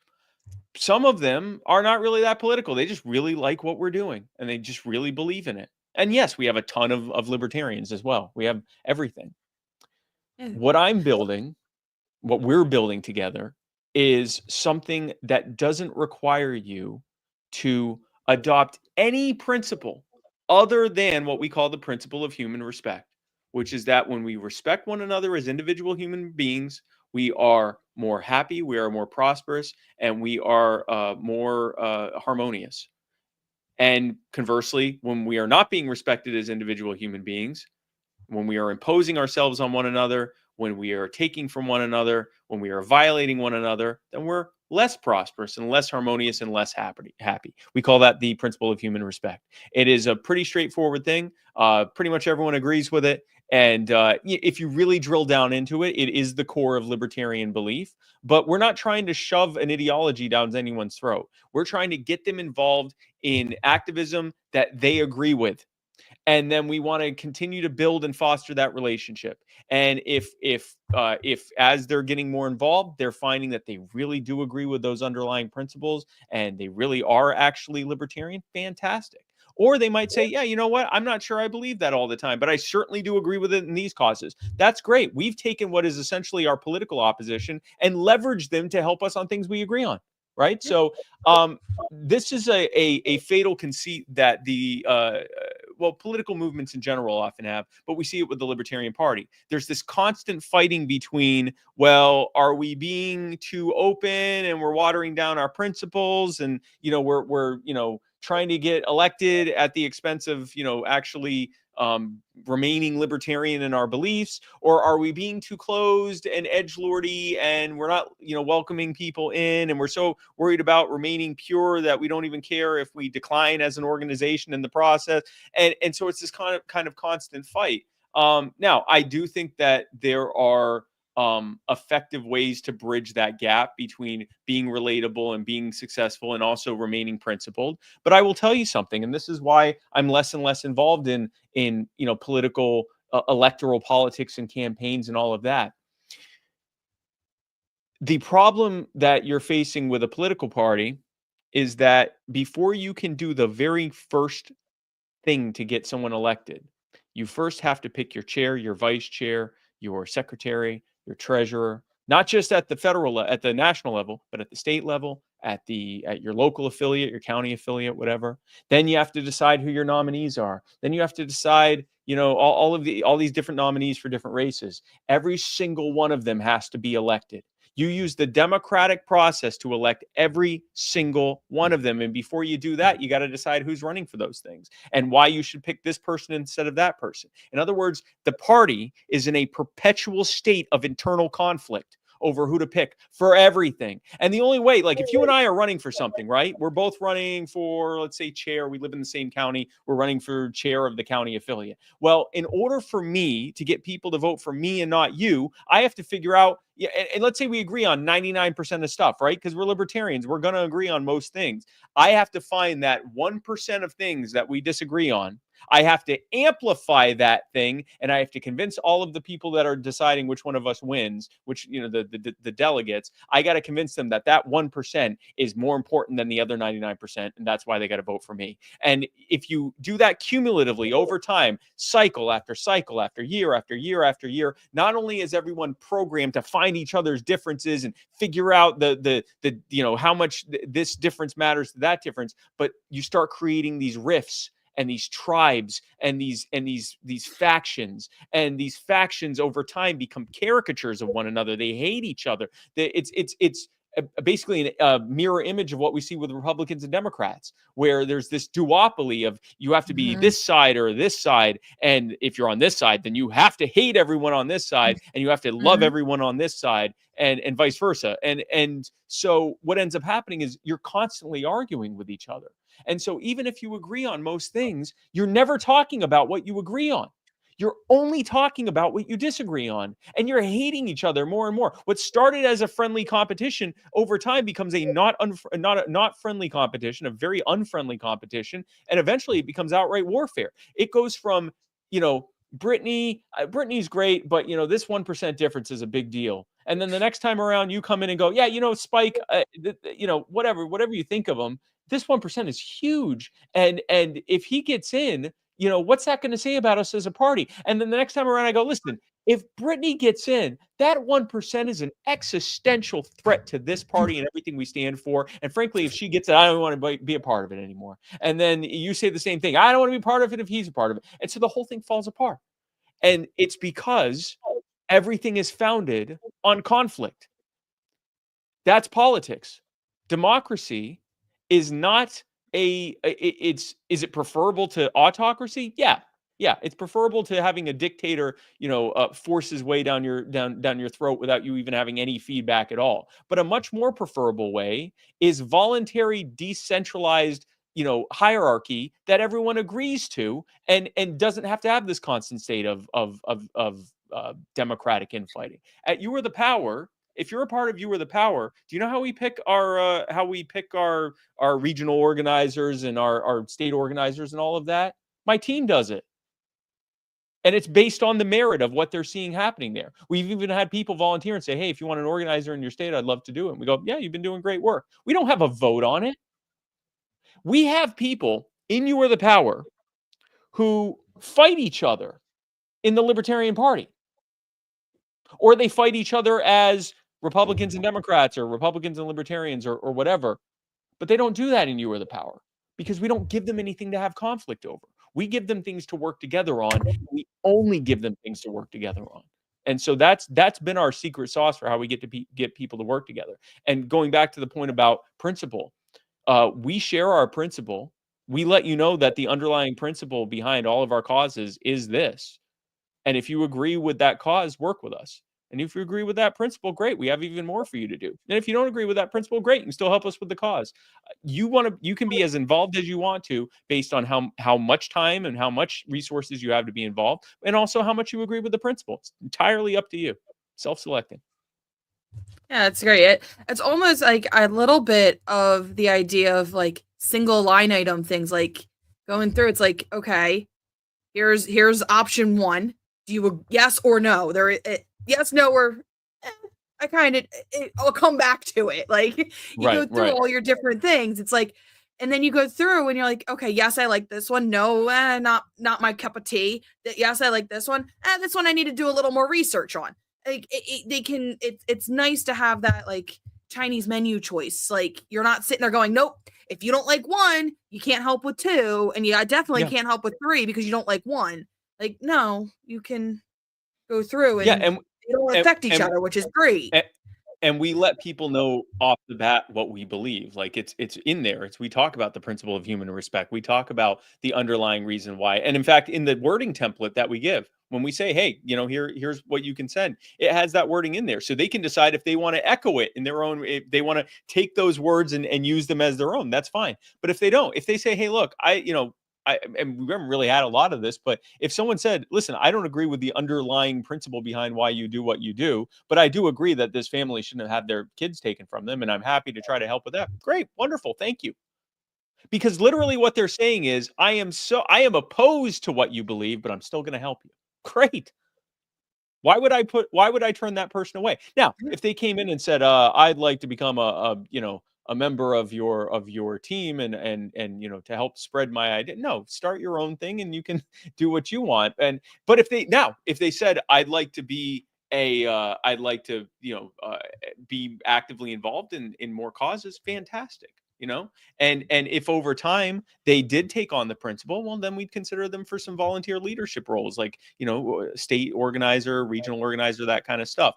Speaker 2: Some of them are not really that political. They just really like what we're doing, and they just really believe in it. And yes, we have a ton of libertarians as well. We have everything.
Speaker 1: Yeah.
Speaker 2: What I'm building, what we're building together, is something that doesn't require you to adopt any principle other than what we call the principle of human respect, which is that when we respect one another as individual human beings, we are more happy, we are more prosperous, and we are more harmonious. And conversely, when we are not being respected as individual human beings, when we are imposing ourselves on one another, when we are taking from one another, when we are violating one another, then we're less prosperous and less harmonious and less happy. We call that the principle of human respect. It is a pretty straightforward thing. Pretty much everyone agrees with it. And if you really drill down into it, it is the core of libertarian belief. But we're not trying to shove an ideology down anyone's throat. We're trying to get them involved in activism that they agree with, and then we want to continue to build and foster that relationship. And if as they're getting more involved, they're finding that they really do agree with those underlying principles and they really are actually libertarian, fantastic. Or they might say, yeah, you know what, I'm not sure I believe that all the time, but I certainly do agree with it in these causes. That's great. We've taken what is essentially our political opposition and leveraged them to help us on things we agree on, right?
Speaker 1: Yeah.
Speaker 2: So this is a fatal conceit that the political movements in general often have, but we see it with the Libertarian Party. There's this constant fighting between, well, are we being too open and we're watering down our principles, and we're trying to get elected at the expense of actually remaining libertarian in our beliefs, or are we being too closed and edgelordy and we're not welcoming people in, and we're so worried about remaining pure that we don't even care if we decline as an organization in the process. And so it's this kind of constant fight. Now I do think that there are effective ways to bridge that gap between being relatable and being successful and also remaining principled. But I will tell you something, and this is why I'm less and less involved in political electoral politics and campaigns and all of that. The problem that you're facing with a political party is that before you can do the very first thing to get someone elected, you first have to pick your chair, your vice chair, your secretary, your treasurer, not just at the federal, at the national level, but at the state level, at your local affiliate, your county affiliate, whatever. Then you have to decide who your nominees are. Then you have to decide, all these different nominees for different races. Every single one of them has to be elected. You use the democratic process to elect every single one of them. And before you do that, you got to decide who's running for those things and why you should pick this person instead of that person. In other words, the party is in a perpetual state of internal conflict over who to pick for everything. And the only way, like if you and I are running for something, right? We're both running for, let's say, chair. We live in the same county. We're running for chair of the county affiliate. Well, in order for me to get people to vote for me and not you, I have to figure out, and let's say we agree on 99% of stuff, right? Because we're libertarians. We're going to agree on most things. I have to find that 1% of things that we disagree on. I have to amplify that thing, and I have to convince all of the people that are deciding which one of us wins, which, the delegates. I got to convince them that 1% is more important than the other 99%, and that's why they got to vote for me. And if you do that cumulatively over time, cycle after cycle, after year after year after year, not only is everyone programmed to find each other's differences and figure out how much this difference matters to that difference, but you start creating these rifts and these tribes and these factions, and these factions over time become caricatures of one another. They hate each other. It's basically a mirror image of what we see with Republicans and Democrats, where there's this duopoly of you have to be this side or this side. And if you're on this side, then you have to hate everyone on this side and you have to love everyone on this side, and vice versa. And so what ends up happening is you're constantly arguing with each other. And so even if you agree on most things, you're never talking about what you agree on. You're only talking about what you disagree on, and you're hating each other more and more. What started as a friendly competition over time becomes a not friendly competition, a very unfriendly competition, and eventually it becomes outright warfare. It goes from, Brittany's great, but this 1% difference is a big deal. And then the next time around, you come in and go, yeah, Spike, whatever you think of him, this 1% is huge. And if he gets in, what's that going to say about us as a party? And then the next time around, I go, listen, if Brittany gets in, that 1% is an existential threat to this party and everything we stand for. And frankly, if she gets it, I don't want to be a part of it anymore. And then you say the same thing. I don't want to be part of it if he's a part of it. And so the whole thing falls apart. And it's because everything is founded on conflict. That's politics. Democracy is not is it preferable to autocracy? Yeah, it's preferable to having a dictator, force his way down your throat without you even having any feedback at all. But a much more preferable way is voluntary, decentralized, hierarchy that everyone agrees to, and doesn't have to have this constant state of democratic infighting. At You Are the Power, if you're a part of You Are the Power, do you know how we pick our regional organizers and our state organizers and all of that? My team does it. And it's based on the merit of what they're seeing happening there. We've even had people volunteer and say, hey, if you want an organizer in your state, I'd love to do it. And we go, yeah, you've been doing great work. We don't have a vote on it. We have people in You Are the Power who fight each other in the Libertarian Party, or they fight each other as Republicans and Democrats, or Republicans and Libertarians, or whatever. But they don't do that in You Are the Power, because we don't give them anything to have conflict over. We give them things to work together on. We only give them things to work together on. And so that's been our secret sauce for how we get to get people to work together. And going back to the point about principle, we share our principle. We let you know that the underlying principle behind all of our causes is this. And if you agree with that cause, work with us. And if you agree with that principle, great. We have even more for you to do. And if you don't agree with that principle, great. You can still help us with the cause. You can be as involved as you want to, based on how much time and how much resources you have to be involved, and also how much you agree with the principle. It's entirely up to you. Self-selecting.
Speaker 1: Yeah, it's great. It's almost like a little bit of the idea of like single line item things, like going through. It's like, okay, here's option one. Do you yes or no? Yes, no, or I'll come back to it. Like you go through all your different things. It's like And then you go through and you're like, okay, yes, I like this one. No, not my cup of tea. Yes, I like this one. This one I need to do a little more research on. Like it's nice to have that like Chinese menu choice. Like you're not sitting there going, nope. If you don't like one, you can't help with two, and you definitely can't help with three because you don't like one. Like no, you can go through and they don't affect each other, which is great.
Speaker 2: And we let people know off the bat what we believe. Like it's in there. We talk about the principle of human respect. We talk about the underlying reason why. And in fact, in the wording template that we give, when we say, hey, here's what you can send, it has that wording in there. So they can decide if they want to echo it in their own, if they want to take those words and use them as their own, that's fine. But if they don't, if they say, hey, look, and we haven't really had a lot of this, but if someone said, listen, I don't agree with the underlying principle behind why you do what you do, but I do agree that this family shouldn't have had their kids taken from them, and I'm happy to try to help with that. Great, wonderful, thank you. Because literally what they're saying is, I am opposed to what you believe, but I'm still going to help you. Great. Why would I turn that person away? Now, if they came in and said, I'd like to become a member of your team and to help spread my idea. No, start your own thing and you can do what you want. But if they said, I'd like to be be actively involved in more causes, fantastic. And if over time they did take on the principle, well, then we'd consider them for some volunteer leadership roles, like state organizer, regional organizer, that kind of stuff.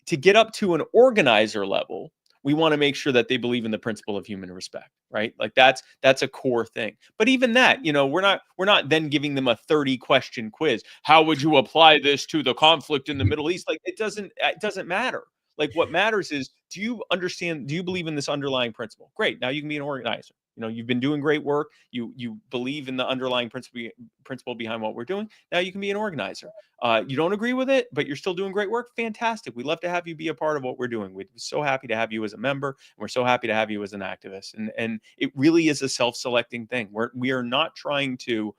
Speaker 2: To get up to an organizer level, we want to make sure that they believe in the principle of human respect, right? Like that's a core thing. But even that, we're not then giving them a 30-question quiz. How would you apply this to the conflict in the Middle East? Like it doesn't matter. Like what matters is, do you believe in this underlying principle? Great. Now you can be an organizer. You've been doing great work. You believe in the underlying principle behind what we're doing. Now you can be an organizer. You don't agree with it, but you're still doing great work. Fantastic. We'd love to have you be a part of what we're doing. We're so happy to have you as a member. And we're so happy to have you as an activist. And it really is a self-selecting thing. We are trying to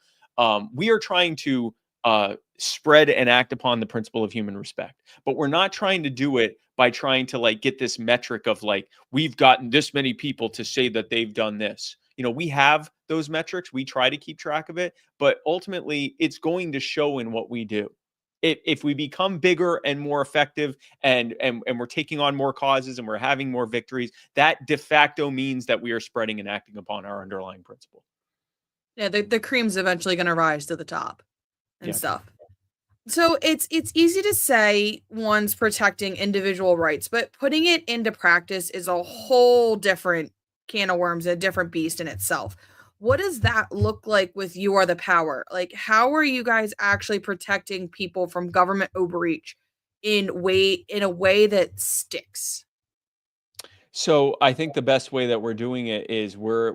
Speaker 2: spread and act upon the principle of human respect, but we're not trying to do it by trying to like get this metric of like, we've gotten this many people to say that they've done this. We have those metrics. We try to keep track of it, but ultimately it's going to show in what we do. If we become bigger and more effective and we're taking on more causes and we're having more victories, that de facto means that we are spreading and acting upon our underlying principle.
Speaker 1: Yeah, the cream's eventually going to rise to the top and stuff. So it's easy to say one's protecting individual rights, but putting it into practice is a whole different can of worms, a different beast in itself. What does that look like with You Are the Power? Like, how are you guys actually protecting people from government overreach in a way that sticks?
Speaker 2: So I think the best way that we're doing it is we're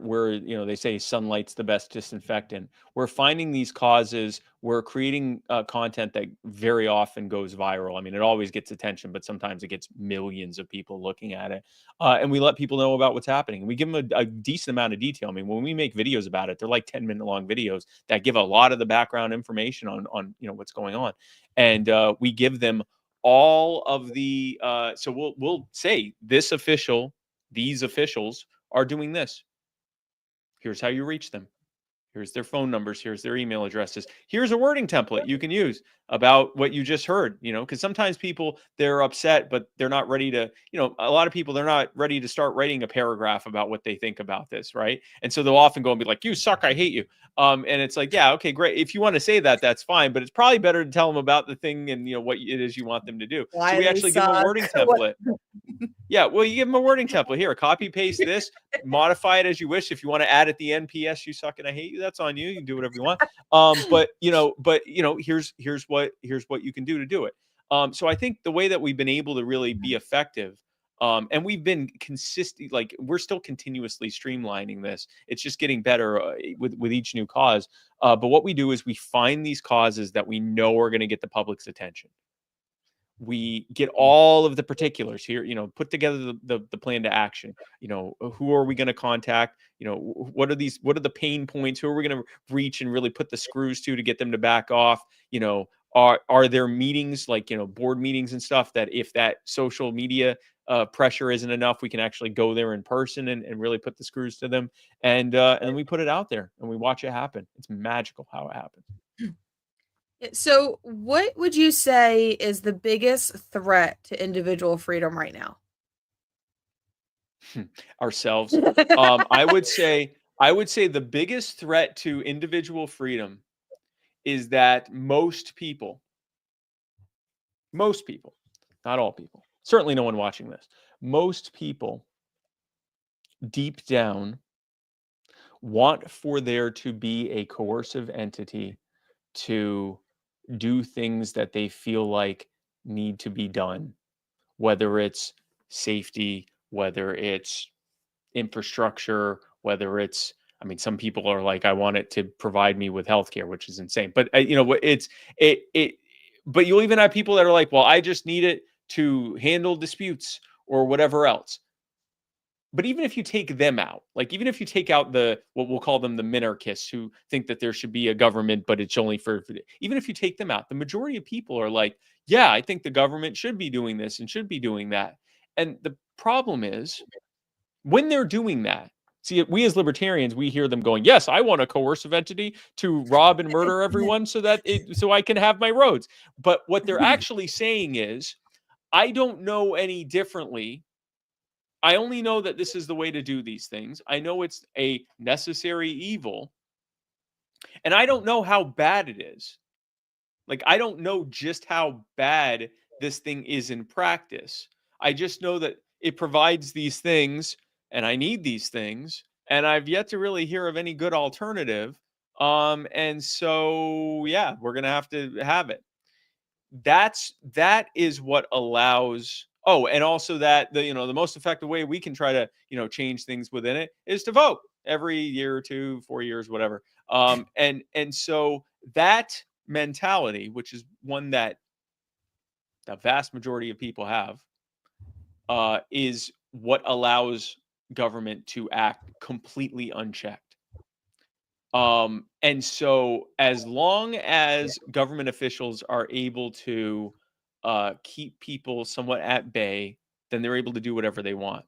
Speaker 2: they say sunlight's the best disinfectant. We're finding these causes. We're creating content that very often goes viral. I mean, it always gets attention, but sometimes it gets millions of people looking at it. And we let people know about what's happening. And we give them a decent amount of detail. I mean, when we make videos about it, they're like 10-minute long videos that give a lot of the background information on what's going on. And we give them all of the so we'll say these officials are doing this. Here's how you reach them. Here's their phone numbers. Here's their email addresses. Here's a wording template you can use about what you just heard, because sometimes people, they're upset, but they're not ready to, a lot of people, they're not ready to start writing a paragraph about what they think about this. Right. And so they'll often go and be like, you suck, I hate you. And it's like, yeah, okay, great. If you want to say that, that's fine, but it's probably better to tell them about the thing and, what it is you want them to do.
Speaker 1: Why
Speaker 2: so we actually give them a wording template. Yeah, well, you give them a wording template. Here, copy paste this, modify it as you wish. If you want to add at the end, P.S. you suck and I hate you, that's on you. You can do whatever you want. But here's what you can do to do it. So I think the way that we've been able to really be effective, and we've been consistent, like we're still continuously streamlining this. It's just getting better with each new cause. But what we do is we find these causes that we know are going to get the public's attention. We get all of the particulars here, put together the plan to action. Who are we going to contact? What are the pain points? Who are we going to reach and really put the screws to get them to back off? Are there meetings like, board meetings and stuff that if that social media pressure isn't enough, we can actually go there in person and really put the screws to them. And then we put it out there and we watch it happen. It's magical how it happens.
Speaker 1: So, what would you say is the biggest threat to individual freedom right now?
Speaker 2: Ourselves. I would say the biggest threat to individual freedom is that most people, not all people, certainly no one watching this, most people deep down want for there to be a coercive entity to do things that they feel like need to be done, whether it's safety, whether it's infrastructure, whether it's, I mean, some people are like, I want it to provide me with healthcare, which is insane. But but you'll even have people that are like, well, I just need it to handle disputes or whatever else. But even if you take them out, like even if you take out what we'll call them the minarchists who think that there should be a government, but it's only for even if you take them out, the majority of people are like, yeah, I think the government should be doing this and should be doing that. And the problem is when they're doing that, see, we as libertarians, we hear them going, yes, I want a coercive entity to rob and murder everyone so I can have my roads. But what they're actually saying is, I don't know any differently. I only know that this is the way to do these things. I know it's a necessary evil. And I don't know how bad it is. Like, I don't know just how bad this thing is in practice. I just know that it provides these things and I need these things. And I've yet to really hear of any good alternative. And so, yeah, we're going to have it. That is what allows. Oh, and also that the most effective way we can try to change things within it is to vote every year or 2, 4 years, whatever. And so that mentality, which is one that the vast majority of people have, is what allows government to act completely unchecked. And so as long as government officials are able to keep people somewhat at bay, then they're able to do whatever they want,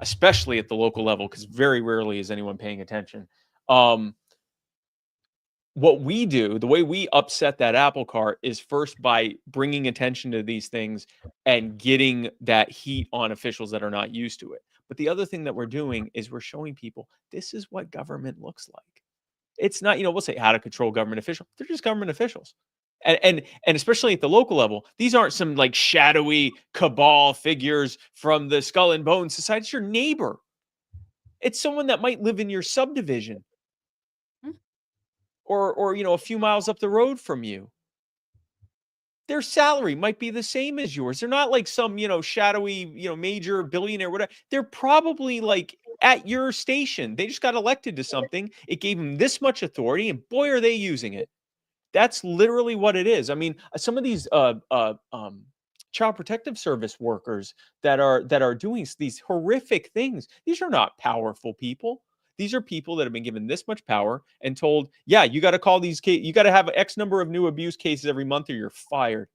Speaker 2: especially at the local level, because very rarely is anyone paying attention. What we do, the way we upset that apple cart is first by bringing attention to these things and getting that heat on officials that are not used to it. But the other thing that we're doing is we're showing people this is what government looks like. It's not, we'll say how to control government officials. They're just government officials. And especially at the local level, these aren't some like shadowy cabal figures from the Skull and Bones Society. It's your neighbor. It's someone that might live in your subdivision or a few miles up the road from you. Their salary might be the same as yours. They're not like some, shadowy, major billionaire, whatever. They're probably like at your station. They just got elected to something. It gave them this much authority, and boy, are they using it. That's literally what it is. I mean, some of these child protective service workers that are doing these horrific things, these are not powerful people. These are people that have been given this much power and told, yeah, you got to call these you got to have X number of new abuse cases every month or you're fired.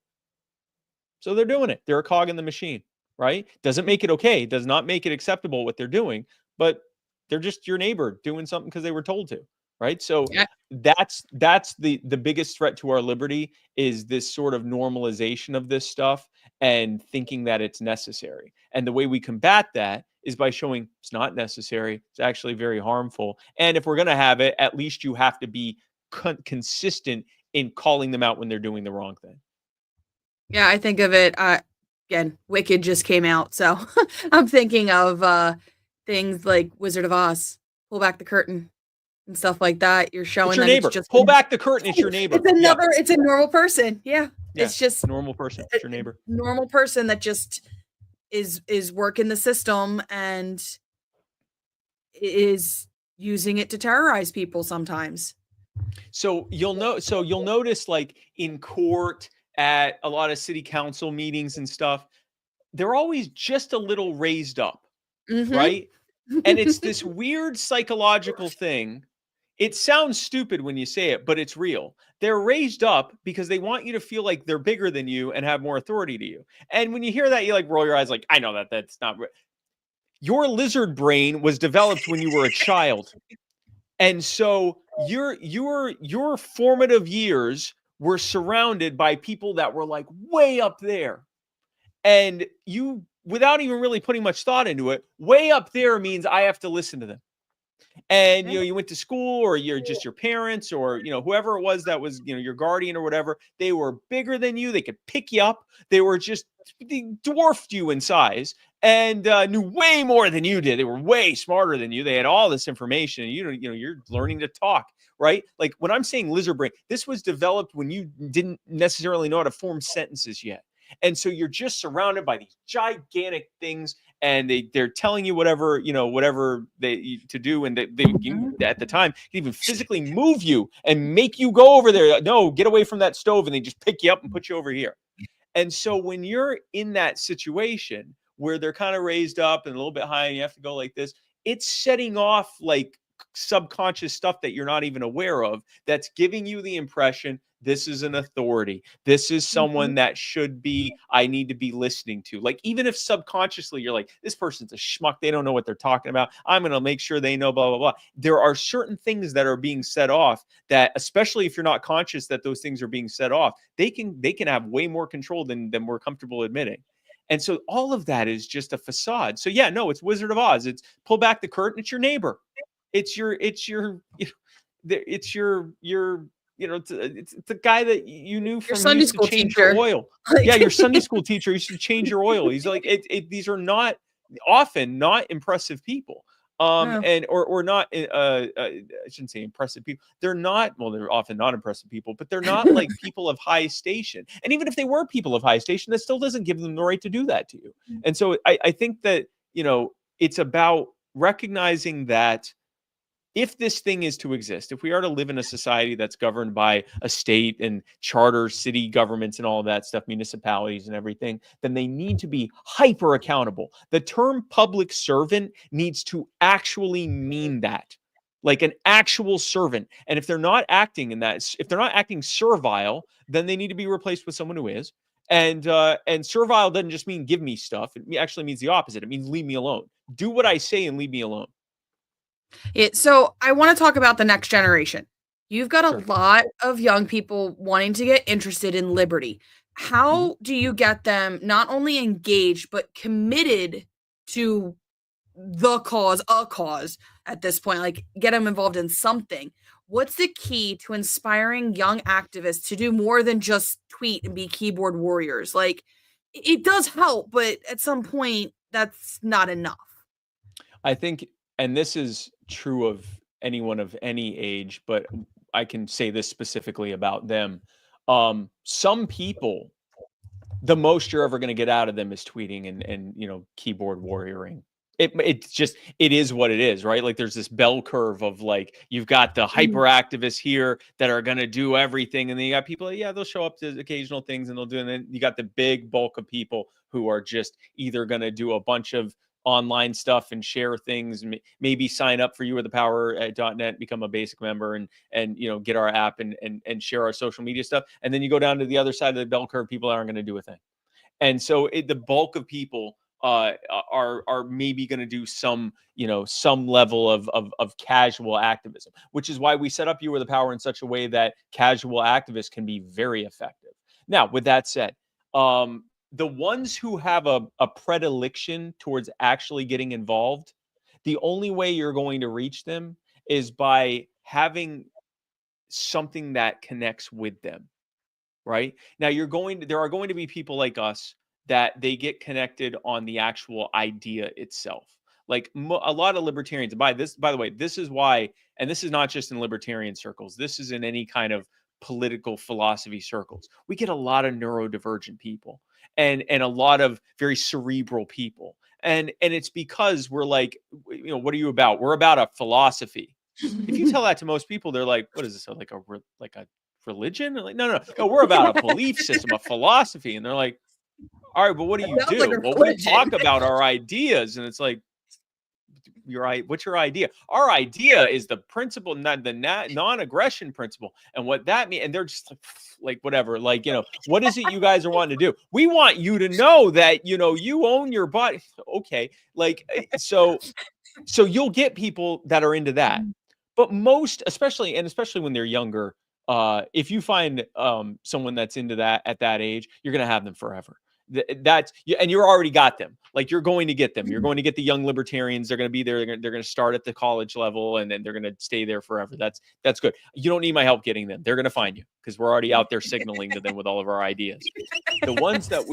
Speaker 2: So they're doing it. They're a cog in the machine, right? Doesn't make it okay. Does not make it acceptable what they're doing, but they're just your neighbor doing something because they were told to, right? So
Speaker 1: Yeah.
Speaker 2: that's the biggest threat to our liberty is this sort of normalization of this stuff and thinking that it's necessary. And the way we combat that is by showing it's not necessary. It's actually very harmful. And if we're going to have it, at least you have to be consistent in calling them out when they're doing the wrong thing.
Speaker 1: Yeah, I think of it, again, Wicked just came out, so I'm thinking of things like Wizard of Oz, pull back the curtain and stuff like that. You're showing
Speaker 2: It's your
Speaker 1: that
Speaker 2: neighbor.
Speaker 1: it's just
Speaker 2: Pull back the curtain. It's your neighbor.
Speaker 1: It's a normal person. Yeah. It's just
Speaker 2: a normal person. It's your neighbor.
Speaker 1: Normal person that just is working the system and is using it to terrorize people sometimes.
Speaker 2: So you'll notice like in court, at a lot of city council meetings and stuff, they're always just a little raised up, right? And it's this weird psychological thing. It sounds stupid when you say it, but it's real. They're raised up because they want you to feel like they're bigger than you and have more authority to you. And when you hear that, you like roll your eyes like, I know that's not your lizard brain was developed when you were a child. And so your formative years were surrounded by people that were like way up there. And you, without even really putting much thought into it, way up there means I have to listen to them. And you went to school, or you're just your parents, or whoever it was that was your guardian or whatever. They were bigger than you. They could pick you up. They dwarfed you in size and knew way more than you did. They were way smarter than you. They had all this information. You're learning to talk, right? Like when I'm saying lizard brain, this was developed when you didn't necessarily know how to form sentences yet. And so you're just surrounded by these gigantic things, and they're telling you whatever they to do, and they at the time can even physically move you and make you go over there. No, get away from that stove, and they just pick you up and put you over here. And so when you're in that situation where they're kind of raised up and a little bit high, and you have to go like this, it's setting off like subconscious stuff that you're not even aware of, that's giving you the impression this is an authority. This is someone that I need to be listening to. Like, even if subconsciously you're like, this person's a schmuck, they don't know what they're talking about, I'm going to make sure they know, blah, blah, blah. There are certain things that are being set off that, especially if you're not conscious that those things are being set off, they can have way more control than we're comfortable admitting. And so all of that is just a facade. So yeah, no, it's Wizard of Oz. It's pull back the curtain. It's your neighbor. It's the guy that you knew from
Speaker 1: Sunday
Speaker 2: used to
Speaker 1: school
Speaker 2: change
Speaker 1: teacher.
Speaker 2: your oil. Yeah, your Sunday school teacher used to change your oil. He's like, these are not often not impressive people. And or not I shouldn't say impressive people. They're often not impressive people, but they're not like people of high station. And even if they were people of high station, that still doesn't give them the right to do that to you. And so I think that it's about recognizing that if this thing is to exist, if we are to live in a society that's governed by a state and charter city governments and all of that stuff, municipalities and everything, then they need to be hyper accountable. The term public servant needs to actually mean that, like an actual servant. And if they're not acting in that, if they're not acting servile, then they need to be replaced with someone who is. And servile doesn't just mean give me stuff. It actually means the opposite. It means leave me alone. Do what I say and leave me alone.
Speaker 1: So I want to talk about the next generation. You've got a lot of young people wanting to get interested in liberty. How do you get them not only engaged, but committed to a cause at this point? Like, get them involved in something. What's the key to inspiring young activists to do more than just tweet and be keyboard warriors? Like, it does help, but at some point, that's not enough.
Speaker 2: I think, and this is true of anyone of any age, but I can say this specifically about them. Some people, the most you're ever going to get out of them is tweeting and keyboard warrioring. It is what it is, right? Like, there's this bell curve of like, you've got the hyper activists here that are going to do everything. And then you got people, they'll show up to occasional things and they'll do. And then you got the big bulk of people who are just either going to do a bunch of online stuff and share things, maybe sign up for youarethepower.net, become a basic member and get our app and share our social media stuff. And then you go down to the other side of the bell curve, people aren't going to do a thing. And so the bulk of people are maybe going to do some level of casual activism, which is why we set up You Are the Power in such a way that casual activists can be very effective. Now, with that said, the ones who have a predilection towards actually getting involved, the only way you're going to reach them is by having something that connects with them, right? Now, there are going to be people like us that they get connected on the actual idea itself. Like a lot of libertarians, by the way, this is why, and this is not just in libertarian circles, this is in any kind of political philosophy circles. We get a lot of neurodivergent people and a lot of very cerebral people. And it's because we're like, what are you about? We're about a philosophy. If you tell that to most people, they're like, what is this? Like a religion? Like, no, we're about a belief system, a philosophy. And they're like, all right, but what do you do? Well, we talk about our ideas. And it's like, what's your idea? Our idea is the principle, not the non-aggression principle. And what that means, and they're just like, whatever, like, what is it you guys are wanting to do? We want you to know that, you own your body. Okay. Like, so you'll get people that are into that. But most, especially when they're younger, if you find someone that's into that at that age, you're going to have them forever. And you're already got them. Like, you're going to get them. You're going to get the young libertarians. They're going to be there. They're going to start at the college level, and then they're going to stay there forever. That's good. You don't need my help getting them. They're going to find you, because we're already out there signaling to them with all of our ideas. The ones that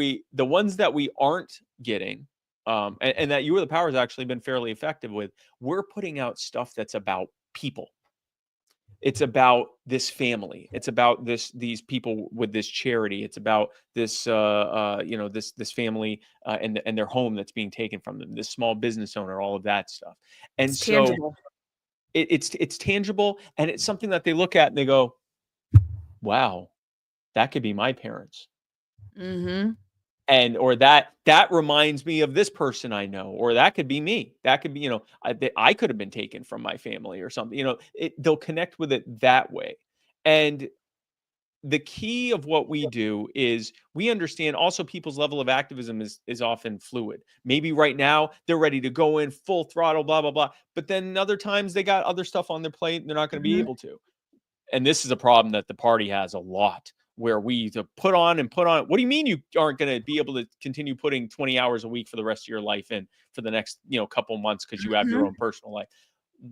Speaker 2: we aren't getting, and that You Are the Power has actually been fairly effective with, we're putting out stuff that's about people. It's about this family. It's about these people with this charity. It's about this, this family and their home that's being taken from them. This small business owner, all of that stuff. And
Speaker 1: It's
Speaker 2: so
Speaker 1: tangible.
Speaker 2: it's tangible, and it's something that they look at and they go, "Wow, that could be my parents."
Speaker 1: Mm-hmm.
Speaker 2: And or that reminds me of this person I know, or that could be me. That could be, I could have been taken from my family or something. They'll connect with it that way. And the key of what we do is we understand also people's level of activism is often fluid. Maybe right now they're ready to go in full throttle, blah, blah, blah. But then other times they got other stuff on their plate and they're not going to be able to. And this is a problem that the party has a lot, where we put on. What do you mean you aren't going to be able to continue putting 20 hours a week for the rest of your life in for the next, couple months because you have your own personal life?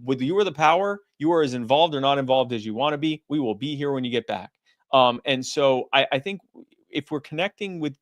Speaker 2: With You Are the Power, you are as involved or not involved as you want to be. We will be here when you get back. And so I think if we're connecting with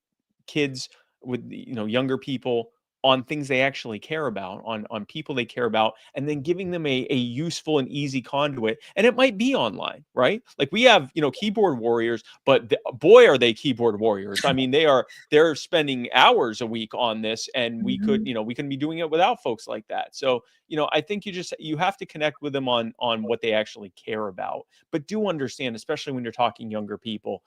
Speaker 2: kids, with younger people, on things they actually care about, on people they care about, and then giving them a useful and easy conduit. And it might be online, right? Like, we have, keyboard warriors, but boy, are they keyboard warriors. I mean, they're spending hours a week on this, and we couldn't be doing it without folks like that. So, I think you have to connect with them on what they actually care about, but do understand, especially when you're talking younger people,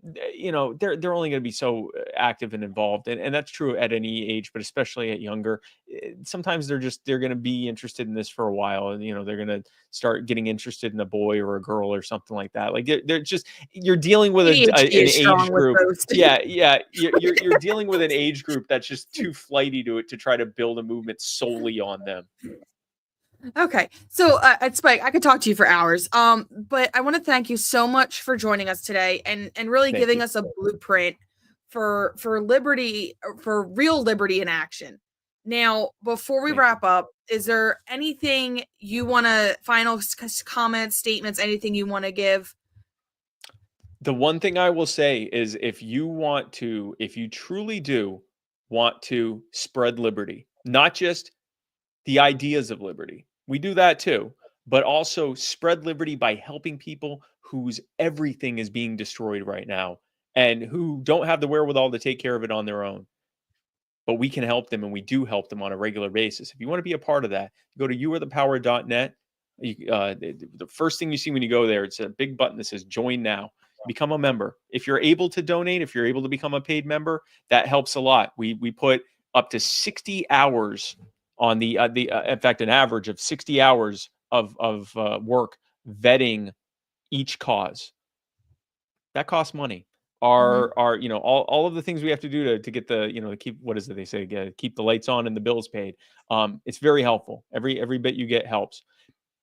Speaker 2: they're only going to be so active and involved, and that's true at any age, but especially at younger. Sometimes they're going to be interested in this for a while, and they're going to start getting interested in a boy or a girl or something like that. Like, they're just, you're dealing with an age group. Yeah, you're dealing with an age group that's just too flighty to try to build a movement solely on them.
Speaker 1: Okay. So at Spike, I could talk to you for hours. But I want to thank you so much for joining us today and really giving us a blueprint for liberty, for real liberty in action. Now, before we wrap up, is there anything you want to, final comments, statements, anything you want to give?
Speaker 2: The one thing I will say is, if you truly do want to spread liberty, not just the ideas of liberty, we do that too, but also spread liberty by helping people whose everything is being destroyed right now and who don't have the wherewithal to take care of it on their own. But we can help them, and we do help them on a regular basis. If you want to be a part of that, go to youarethepower.net. The first thing you see when you go there, it's a big button that says Join Now. Become a member. If you're able to donate, if you're able to become a paid member, that helps a lot. We put up to 60 hours on in fact, an average of 60 hours of work vetting each cause. That costs money. All of the things we have to do to get the, to keep, what is it they say, keep the lights on and the bills paid. It's very helpful. Every bit you get helps.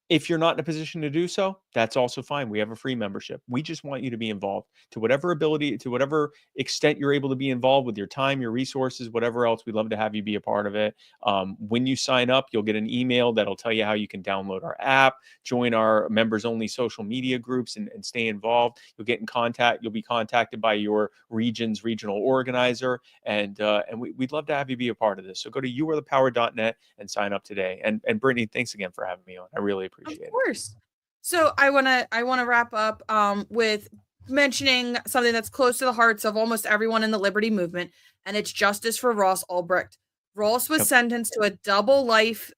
Speaker 2: If you're not in a position to do so, that's also fine. We have a free membership. We just want you to be involved to whatever extent you're able to be involved with your time, your resources, whatever else. We'd love to have you be a part of it. When you sign up, you'll get an email that'll tell you how you can download our app, join our members only social media groups, and stay involved. You'll get in contact. You'll be contacted by your region's regional organizer. And we'd love to have you be a part of this. So go to youarethepower.net and sign up today. And Brittany, thanks again for having me on. I really appreciate it.
Speaker 1: Of course. So I wanna wrap up with mentioning something that's close to the hearts of almost everyone in the liberty movement, and it's justice for Ross Ulbricht. Ross was sentenced to a double life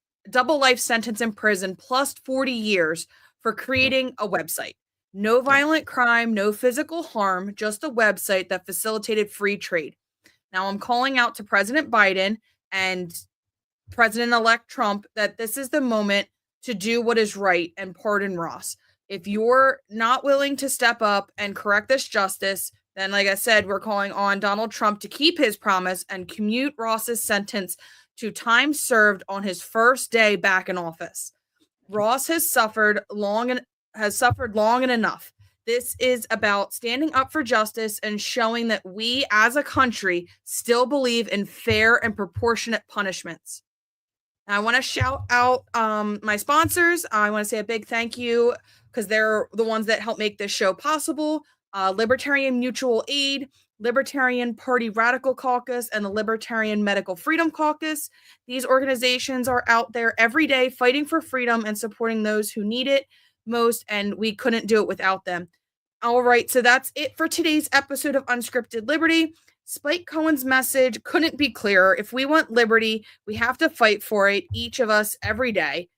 Speaker 1: sentence in prison plus 40 years for creating a website. No violent crime, no physical harm, just a website that facilitated free trade. Now I'm calling out to President Biden and President-elect Trump that this is the moment to do what is right and pardon Ross. If you're not willing to step up and correct this justice, then, like I said, we're calling on Donald Trump to keep his promise and commute Ross's sentence to time served on his first day back in office. Ross has suffered long and enough. This is about standing up for justice and showing that we as a country still believe in fair and proportionate punishments. I want to shout out my sponsors. I want to say a big thank you because they're the ones that help make this show possible. Libertarian Mutual Aid, Libertarian Party Radical Caucus, and the Libertarian Medical Freedom Caucus. These organizations are out there every day fighting for freedom and supporting those who need it most, and we couldn't do it without them. All right, so that's it for today's episode of Unscripted Liberty. Spike Cohen's message couldn't be clearer. If we want liberty, we have to fight for it, each of us, every day.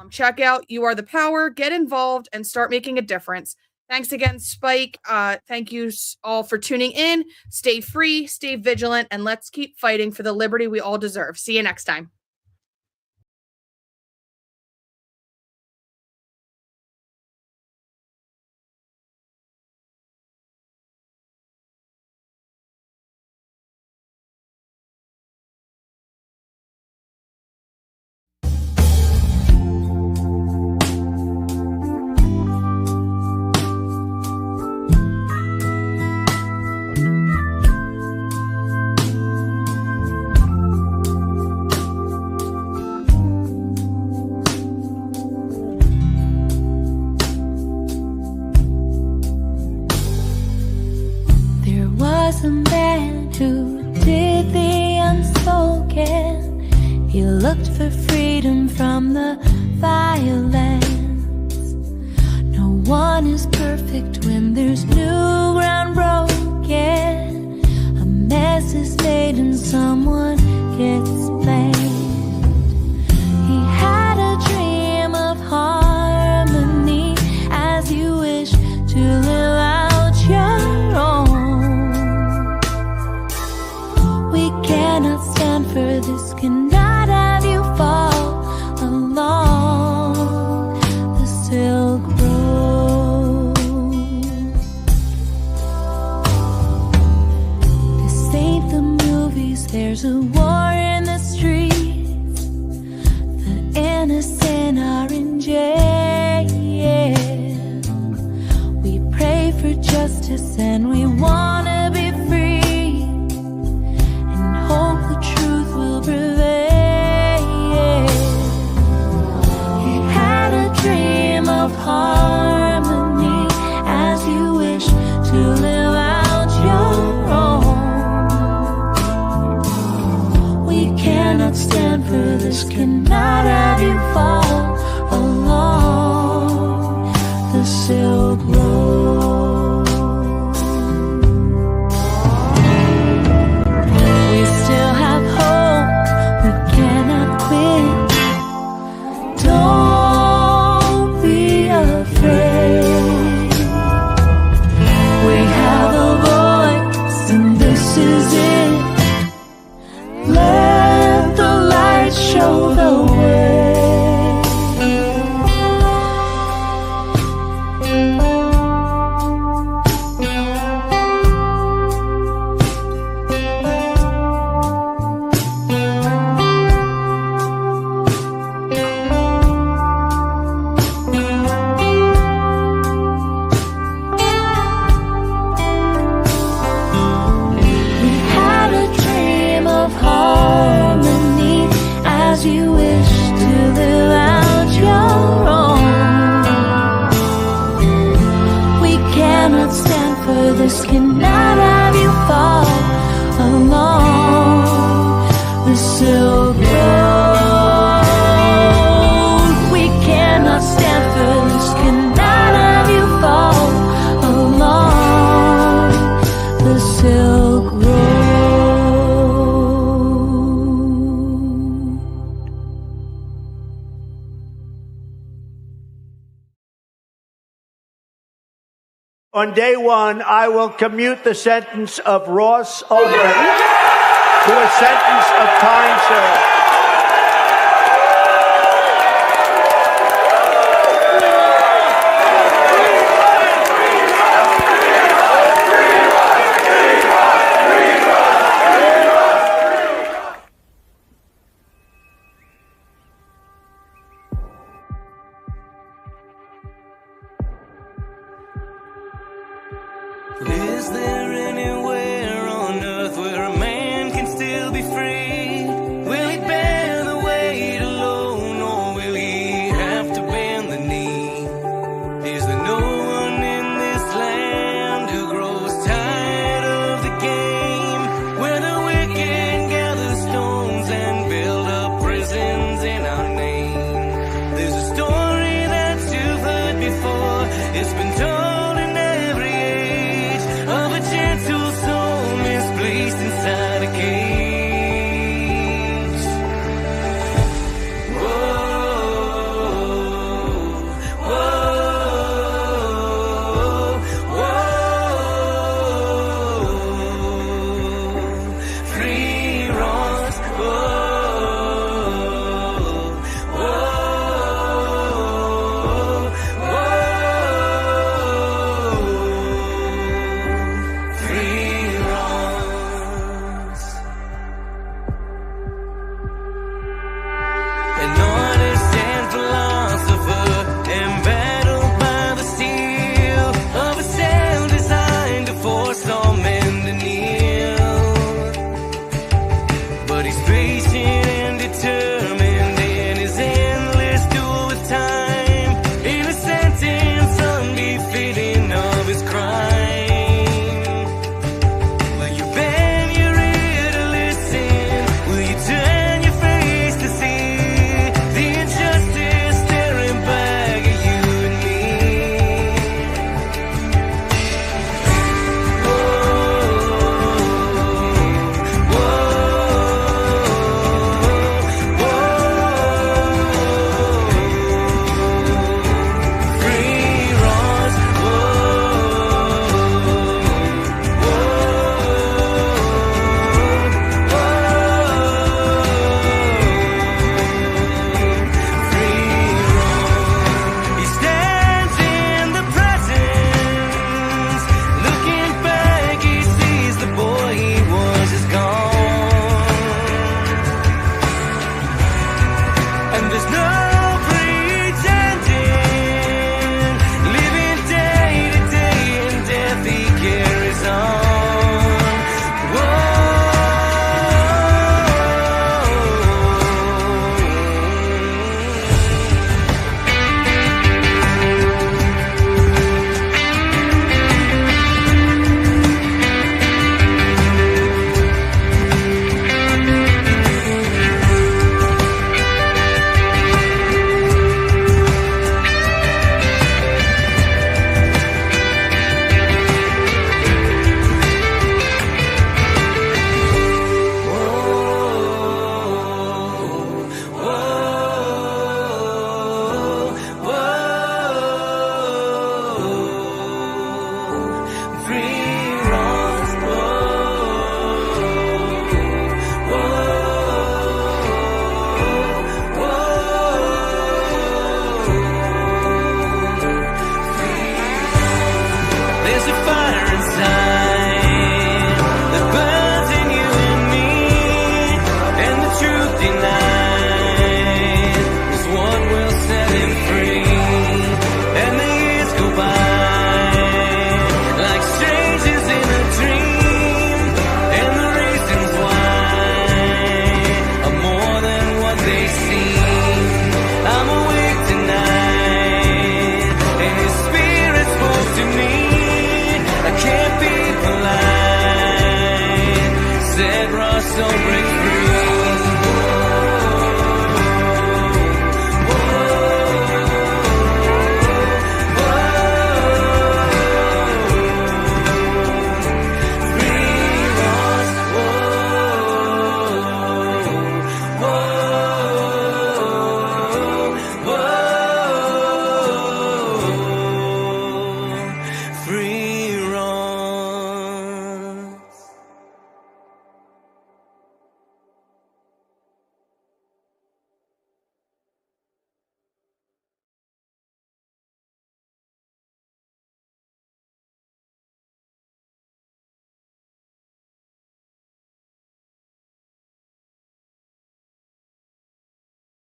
Speaker 1: Check out You Are the Power, get involved, and start making a difference. Thanks again, Spike. Thank you all for tuning in. Stay free, stay vigilant, and let's keep fighting for the liberty we all deserve. See you next time.
Speaker 3: was a man who did the unspoken. He looked for freedom from the violence. No one is perfect when there's new ground broken. A mess is made and someone gets blamed. He had a dream of harmony as you wish to live out your own. We cannot stand for this, cannot have you fall along the Silk Road. This ain't the movies, there's a war in the streets. The innocent are in jail. We pray for justice and we wanna be free, and hope the truth will prevail. He had a dream of harmony as you wish to live out your own. We cannot stand for this, cannot have you fall along the Silk Road. We still have hope, we cannot quit. Don't be afraid. We have a voice and this is it. Let the light show the way. We had a dream of harmony as you wish to live out your own. We cannot stand for this, cannot have you fall along the Silk Road. We cannot stand for this, cannot have you fall along the Silk Road.
Speaker 4: On day one, I will commute the sentence of Ross Ulbricht to a sentence of time served.
Speaker 5: Is there any way